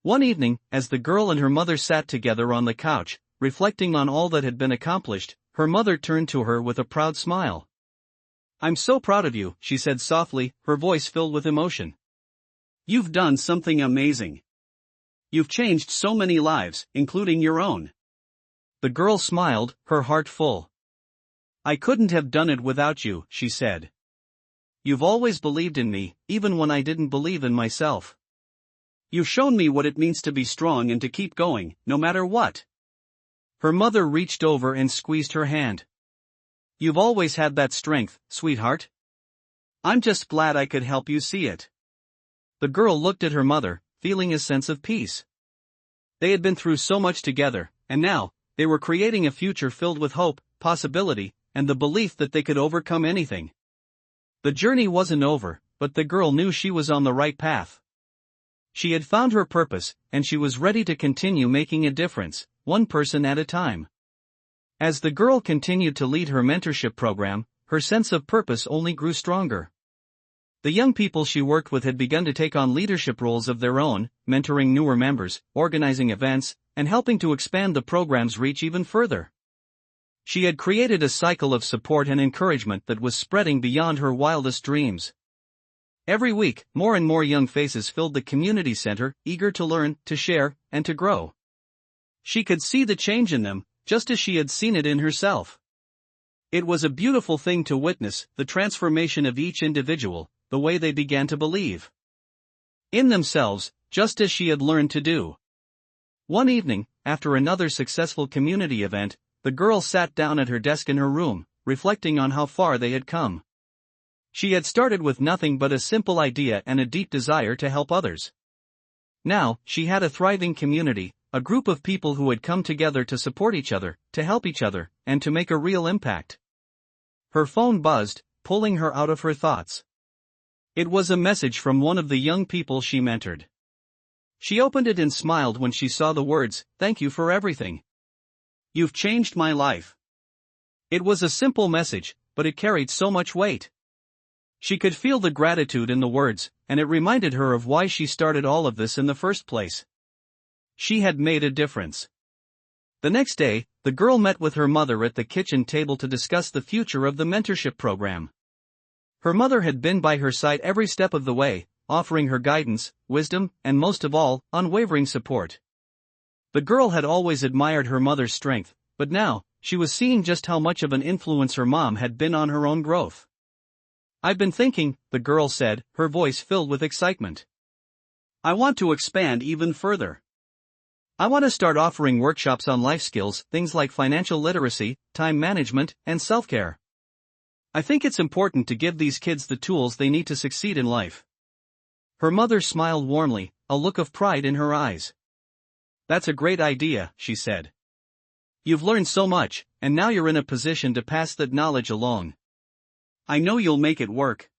One evening, as the girl and her mother sat together on the couch, reflecting on all that had been accomplished, her mother turned to her with a proud smile. "I'm so proud of you," she said softly, her voice filled with emotion. "You've done something amazing. You've changed so many lives, including your own." The girl smiled, her heart full. "I couldn't have done it without you," she said. "You've always believed in me, even when I didn't believe in myself. You've shown me what it means to be strong and to keep going, no matter what." Her mother reached over and squeezed her hand. "You've always had that strength, sweetheart. I'm just glad I could help you see it." The girl looked at her mother, feeling a sense of peace. They had been through so much together, and now, they were creating a future filled with hope, possibility, and the belief that they could overcome anything. The journey wasn't over, but the girl knew she was on the right path. She had found her purpose, and she was ready to continue making a difference, one person at a time. As the girl continued to lead her mentorship program, her sense of purpose only grew stronger. The young people she worked with had begun to take on leadership roles of their own, mentoring newer members, organizing events, and helping to expand the program's reach even further. She had created a cycle of support and encouragement that was spreading beyond her wildest dreams. Every week, more and more young faces filled the community center, eager to learn, to share, and to grow. She could see the change in them, just as she had seen it in herself. It was a beautiful thing to witness, the transformation of each individual, the way they began to believe in themselves, just as she had learned to do. One evening, after another successful community event, the girl sat down at her desk in her room, reflecting on how far they had come. She had started with nothing but a simple idea and a deep desire to help others. Now, she had a thriving community, a group of people who had come together to support each other, to help each other, and to make a real impact. Her phone buzzed, pulling her out of her thoughts. It was a message from one of the young people she mentored. She opened it and smiled when she saw the words, "Thank you for everything. You've changed my life." It was a simple message, but it carried so much weight. She could feel the gratitude in the words, and it reminded her of why she started all of this in the first place. She had made a difference. The next day, the girl met with her mother at the kitchen table to discuss the future of the mentorship program. Her mother had been by her side every step of the way, offering her guidance, wisdom, and most of all, unwavering support. The girl had always admired her mother's strength, but now, she was seeing just how much of an influence her mom had been on her own growth. "I've been thinking," the girl said, her voice filled with excitement. "I want to expand even further. I want to start offering workshops on life skills, things like financial literacy, time management, and self-care. I think it's important to give these kids the tools they need to succeed in life." Her mother smiled warmly, a look of pride in her eyes. "That's a great idea," she said. "You've learned so much, and now you're in a position to pass that knowledge along. I know you'll make it work."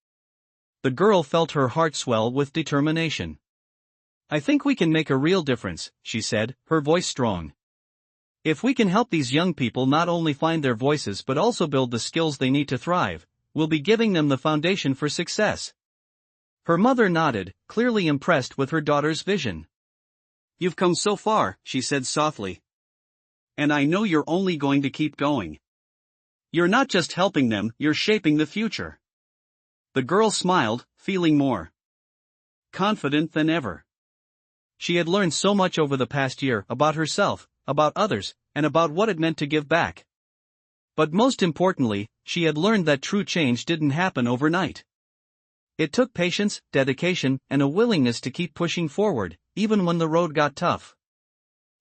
The girl felt her heart swell with determination. "I think we can make a real difference," she said, her voice strong. "If we can help these young people not only find their voices but also build the skills they need to thrive, we'll be giving them the foundation for success." Her mother nodded, clearly impressed with her daughter's vision. "You've come so far," she said softly. "And I know you're only going to keep going. You're not just helping them, you're shaping the future." The girl smiled, feeling more confident than ever. She had learned so much over the past year about herself, about others, and about what it meant to give back. But most importantly, she had learned that true change didn't happen overnight. It took patience, dedication, and a willingness to keep pushing forward, even when the road got tough.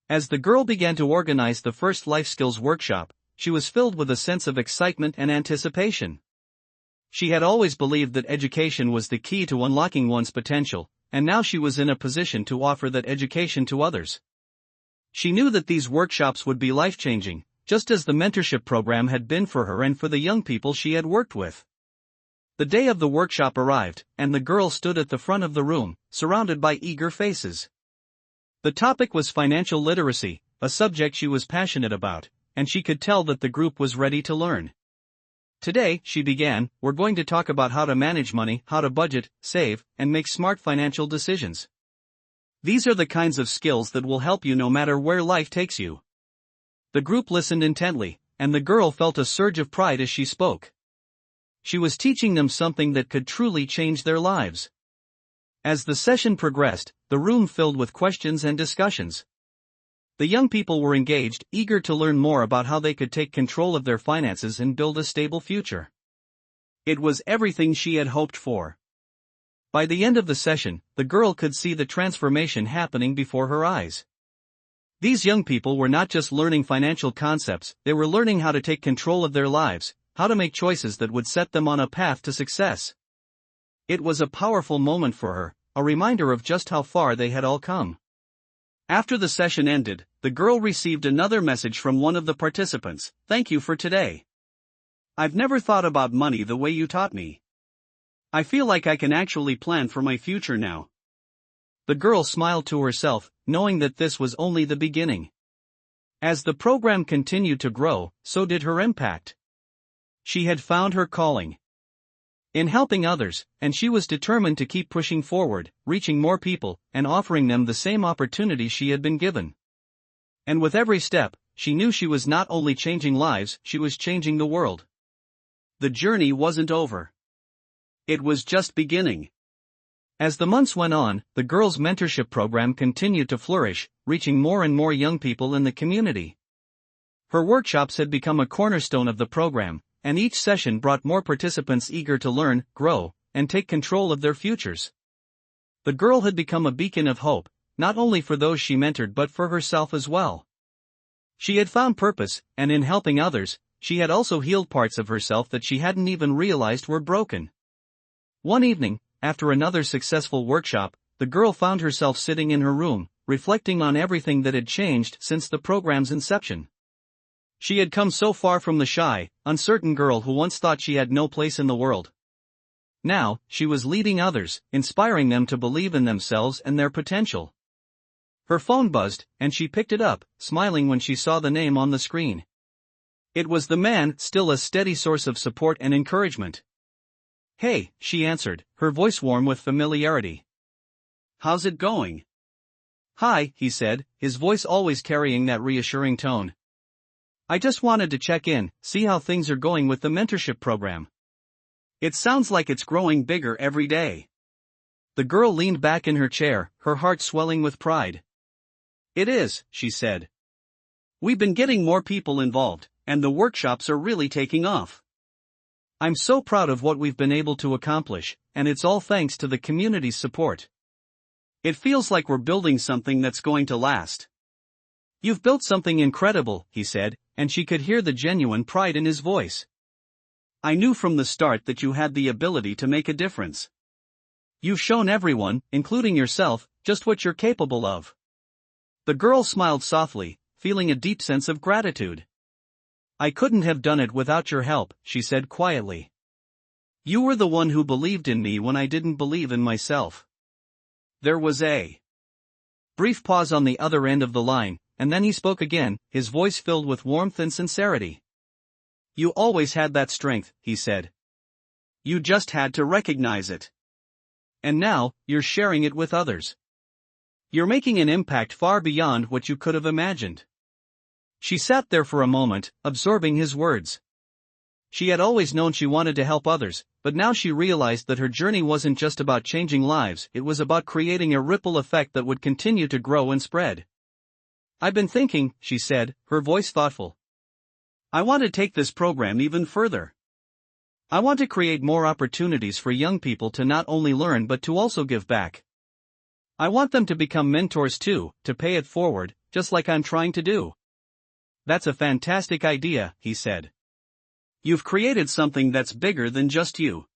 As the girl began to organize the first life skills workshop, she was filled with a sense of excitement and anticipation. She had always believed that education was the key to unlocking one's potential, and now she was in a position to offer that education to others. She knew that these workshops would be life-changing, just as the mentorship program had been for her and for the young people she had worked with. The day of the workshop arrived, and the girl stood at the front of the room, surrounded by eager faces. The topic was financial literacy, a subject she was passionate about, and she could tell that the group was ready to learn. "Today," she began, "we're going to talk about how to manage money, how to budget, save, and make smart financial decisions. These are the kinds of skills that will help you no matter where life takes you." The group listened intently, and the girl felt a surge of pride as she spoke. She was teaching them something that could truly change their lives. As the session progressed, the room filled with questions and discussions. The young people were engaged, eager to learn more about how they could take control of their finances and build a stable future. It was everything she had hoped for. By the end of the session, the girl could see the transformation happening before her eyes. These young people were not just learning financial concepts, they were learning how to take control of their lives, how to make choices that would set them on a path to success. It was a powerful moment for her, a reminder of just how far they had all come. After the session ended, the girl received another message from one of the participants: "Thank you for today. I've never thought about money the way you taught me. I feel like I can actually plan for my future now." The girl smiled to herself, knowing that this was only the beginning. As the program continued to grow, so did her impact. She had found her calling in helping others, and she was determined to keep pushing forward, reaching more people, and offering them the same opportunities she had been given. And with every step, she knew she was not only changing lives, she was changing the world. The journey wasn't over. It was just beginning. As the months went on, the girls' mentorship program continued to flourish, reaching more and more young people in the community. Her workshops had become a cornerstone of the program, and each session brought more participants eager to learn, grow, and take control of their futures. The girl had become a beacon of hope, not only for those she mentored but for herself as well. She had found purpose, and in helping others, she had also healed parts of herself that she hadn't even realized were broken. One evening, after another successful workshop, the girl found herself sitting in her room, reflecting on everything that had changed since the program's inception. She had come so far from the shy, uncertain girl who once thought she had no place in the world. Now, she was leading others, inspiring them to believe in themselves and their potential. Her phone buzzed, and she picked it up, smiling when she saw the name on the screen. It was the man, still a steady source of support and encouragement. "Hey," she answered, her voice warm with familiarity. "How's it going?" "Hi," he said, his voice always carrying that reassuring tone. "I just wanted to check in, see how things are going with the mentorship program. It sounds like it's growing bigger every day." The girl leaned back in her chair, her heart swelling with pride. "It is," she said. "We've been getting more people involved, and the workshops are really taking off. I'm so proud of what we've been able to accomplish, and it's all thanks to the community's support. It feels like we're building something that's going to last." "You've built something incredible," he said, and she could hear the genuine pride in his voice. "I knew from the start that you had the ability to make a difference. You've shown everyone, including yourself, just what you're capable of." The girl smiled softly, feeling a deep sense of gratitude. "I couldn't have done it without your help," she said quietly. "You were the one who believed in me when I didn't believe in myself." There was a brief pause on the other end of the line, and then he spoke again, his voice filled with warmth and sincerity. "You always had that strength," he said. "You just had to recognize it. And now, you're sharing it with others. You're making an impact far beyond what you could have imagined." She sat there for a moment, absorbing his words. She had always known she wanted to help others, but now she realized that her journey wasn't just about changing lives, it was about creating a ripple effect that would continue to grow and spread. "I've been thinking," she said, her voice thoughtful. "I want to take this program even further. I want to create more opportunities for young people to not only learn but to also give back. I want them to become mentors too, to pay it forward, just like I'm trying to do." "That's a fantastic idea," he said. "You've created something that's bigger than just you.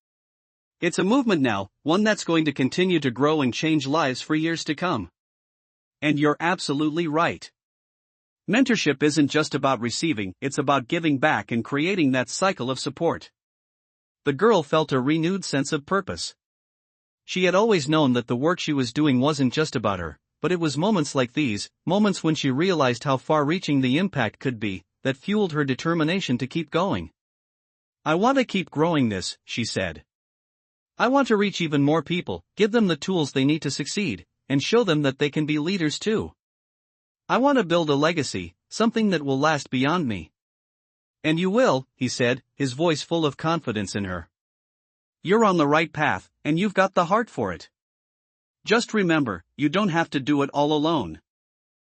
It's a movement now, one that's going to continue to grow and change lives for years to come. And you're absolutely right. Mentorship isn't just about receiving, it's about giving back and creating that cycle of support." The girl felt a renewed sense of purpose. She had always known that the work she was doing wasn't just about her, but it was moments like these, moments when she realized how far-reaching the impact could be, that fueled her determination to keep going. "I want to keep growing this," she said. "I want to reach even more people, give them the tools they need to succeed, and show them that they can be leaders too. I want to build a legacy, something that will last beyond me." "And you will," he said, his voice full of confidence in her. "You're on the right path, and you've got the heart for it. Just remember, you don't have to do it all alone.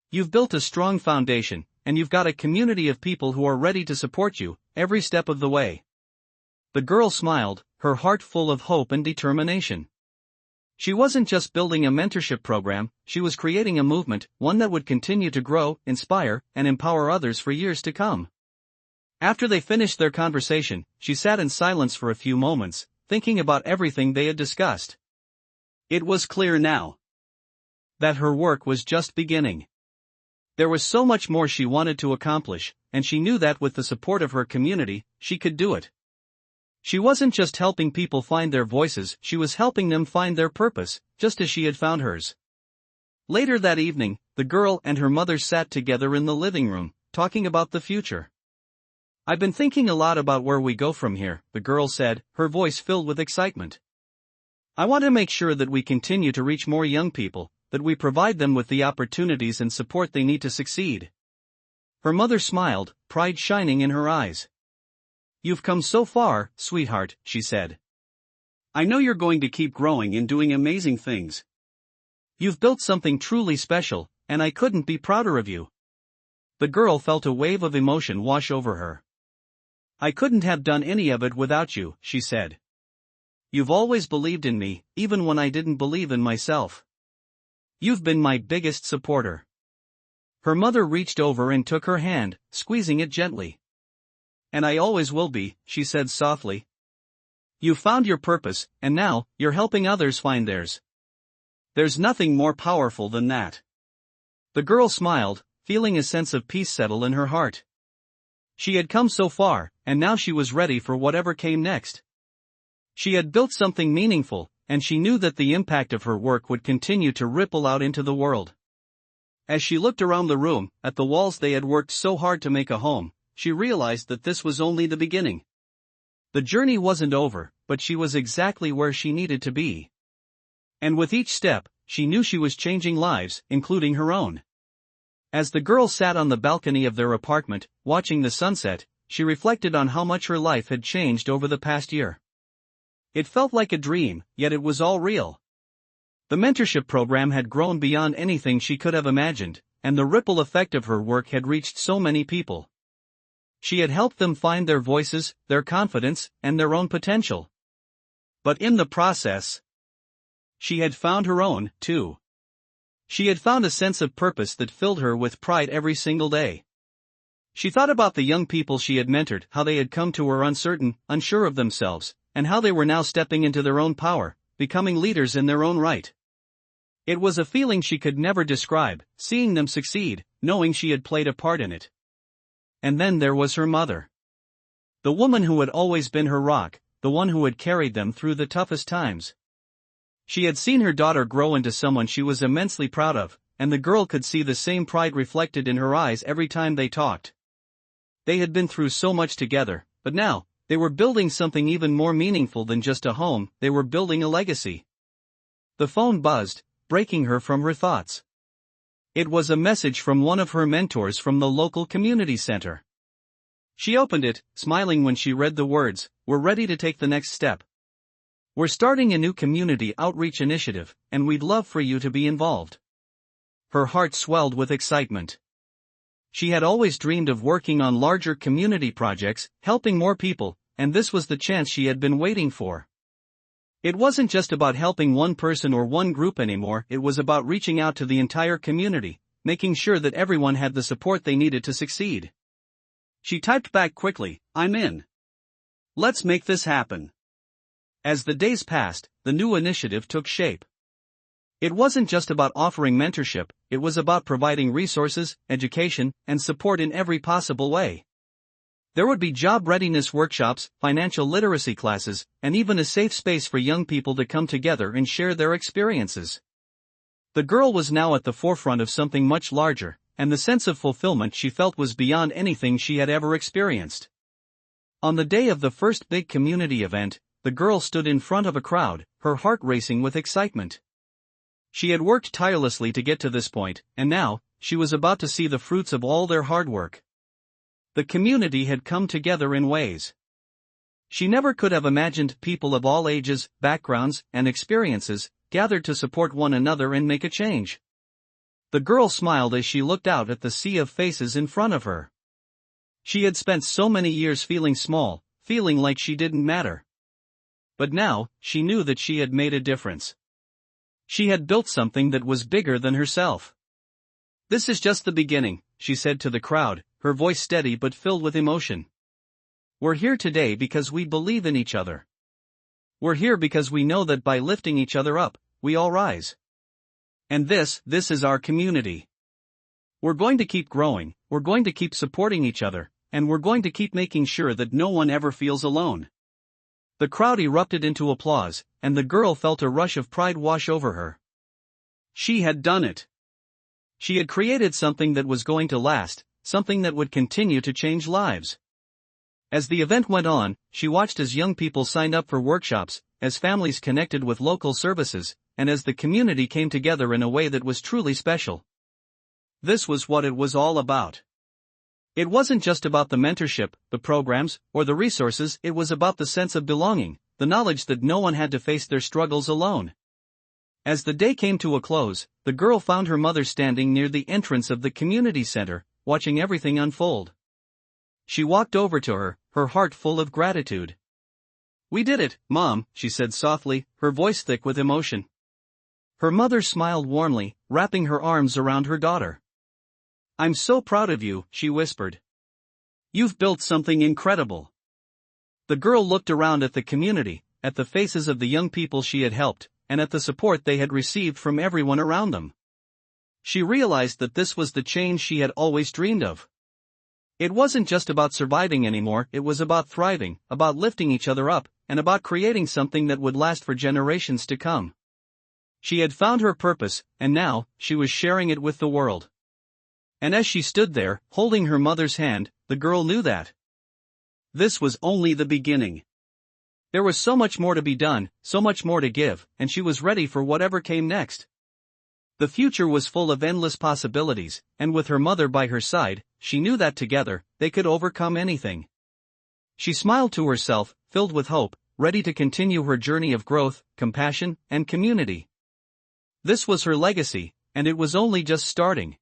You've built a strong foundation, and you've got a community of people who are ready to support you, every step of the way." The girl smiled, her heart full of hope and determination. She wasn't just building a mentorship program, she was creating a movement, one that would continue to grow, inspire, and empower others for years to come. After they finished their conversation, she sat in silence for a few moments, thinking about everything they had discussed. It was clear now that her work was just beginning. There was so much more she wanted to accomplish, and she knew that with the support of her community, she could do it. She wasn't just helping people find their voices, she was helping them find their purpose, just as she had found hers. Later that evening, the girl and her mother sat together in the living room, talking about the future. "I've been thinking a lot about where we go from here," the girl said, her voice filled with excitement. "I want to make sure that we continue to reach more young people, that we provide them with the opportunities and support they need to succeed. Her mother smiled, pride shining in her eyes. "You've come so far, sweetheart," she said. "I know you're going to keep growing and doing amazing things. You've built something truly special, and I couldn't be prouder of you." The girl felt a wave of emotion wash over her. "I couldn't have done any of it without you," she said. "You've always believed in me, even when I didn't believe in myself. You've been my biggest supporter." Her mother reached over and took her hand, squeezing it gently. "And I always will be," she said softly. "You found your purpose, and now, you're helping others find theirs. There's nothing more powerful than that." The girl smiled, feeling a sense of peace settle in her heart. She had come so far, and now she was ready for whatever came next. She had built something meaningful, and she knew that the impact of her work would continue to ripple out into the world. As she looked around the room, at the walls they had worked so hard to make a home, she realized that this was only the beginning. The journey wasn't over, but she was exactly where she needed to be. And with each step, she knew she was changing lives, including her own. As the girl sat on the balcony of their apartment, watching the sunset, she reflected on how much her life had changed over the past year. It felt like a dream, yet it was all real. The mentorship program had grown beyond anything she could have imagined, and the ripple effect of her work had reached so many people. She had helped them find their voices, their confidence, and their own potential. But in the process, she had found her own, too. She had found a sense of purpose that filled her with pride every single day. She thought about the young people she had mentored, how they had come to her uncertain, unsure of themselves, and how they were now stepping into their own power, becoming leaders in their own right. It was a feeling she could never describe, seeing them succeed, knowing she had played a part in it. And then there was her mother. The woman who had always been her rock, the one who had carried them through the toughest times. She had seen her daughter grow into someone she was immensely proud of, and the girl could see the same pride reflected in her eyes every time they talked. They had been through so much together, but now, they were building something even more meaningful than just a home. They were building a legacy. The phone buzzed, breaking her from her thoughts. It was a message from one of her mentors from the local community center. She opened it, smiling when she read the words, "We're ready to take the next step. We're starting a new community outreach initiative, and we'd love for you to be involved." Her heart swelled with excitement. She had always dreamed of working on larger community projects, helping more people, and this was the chance she had been waiting for. It wasn't just about helping one person or one group anymore, it was about reaching out to the entire community, making sure that everyone had the support they needed to succeed. She typed back quickly, "I'm in. Let's make this happen." As the days passed, the new initiative took shape. It wasn't just about offering mentorship, it was about providing resources, education, and support in every possible way. There would be job readiness workshops, financial literacy classes, and even a safe space for young people to come together and share their experiences. The girl was now at the forefront of something much larger, and the sense of fulfillment she felt was beyond anything she had ever experienced. On the day of the first big community event, the girl stood in front of a crowd, her heart racing with excitement. She had worked tirelessly to get to this point, and now, she was about to see the fruits of all their hard work. The community had come together in ways she never could have imagined. People of all ages, backgrounds, and experiences gathered to support one another and make a change. The girl smiled as she looked out at the sea of faces in front of her. She had spent so many years feeling small, feeling like she didn't matter. But now, she knew that she had made a difference. She had built something that was bigger than herself. "This is just the beginning," she said to the crowd, her voice steady but filled with emotion. "We're here today because we believe in each other. We're here because we know that by lifting each other up, we all rise. And this is our community. We're going to keep growing, we're going to keep supporting each other, and we're going to keep making sure that no one ever feels alone." The crowd erupted into applause, and the girl felt a rush of pride wash over her. She had done it. She had created something that was going to last, something that would continue to change lives. As the event went on, she watched as young people signed up for workshops, as families connected with local services, and as the community came together in a way that was truly special. This was what it was all about. It wasn't just about the mentorship, the programs, or the resources, it was about the sense of belonging, the knowledge that no one had to face their struggles alone. As the day came to a close, the girl found her mother standing near the entrance of the community center, watching everything unfold. She walked over to her, her heart full of gratitude. "We did it, Mom," she said softly, her voice thick with emotion. Her mother smiled warmly, wrapping her arms around her daughter. "I'm so proud of you," she whispered. "You've built something incredible." The girl looked around at the community, at the faces of the young people she had helped, and at the support they had received from everyone around them. She realized that this was the change she had always dreamed of. It wasn't just about surviving anymore, it was about thriving, about lifting each other up, and about creating something that would last for generations to come. She had found her purpose, and now, she was sharing it with the world. And as she stood there, holding her mother's hand, the girl knew that this was only the beginning. There was so much more to be done, so much more to give, and she was ready for whatever came next. The future was full of endless possibilities, and with her mother by her side, she knew that together, they could overcome anything. She smiled to herself, filled with hope, ready to continue her journey of growth, compassion, and community. This was her legacy, and it was only just starting.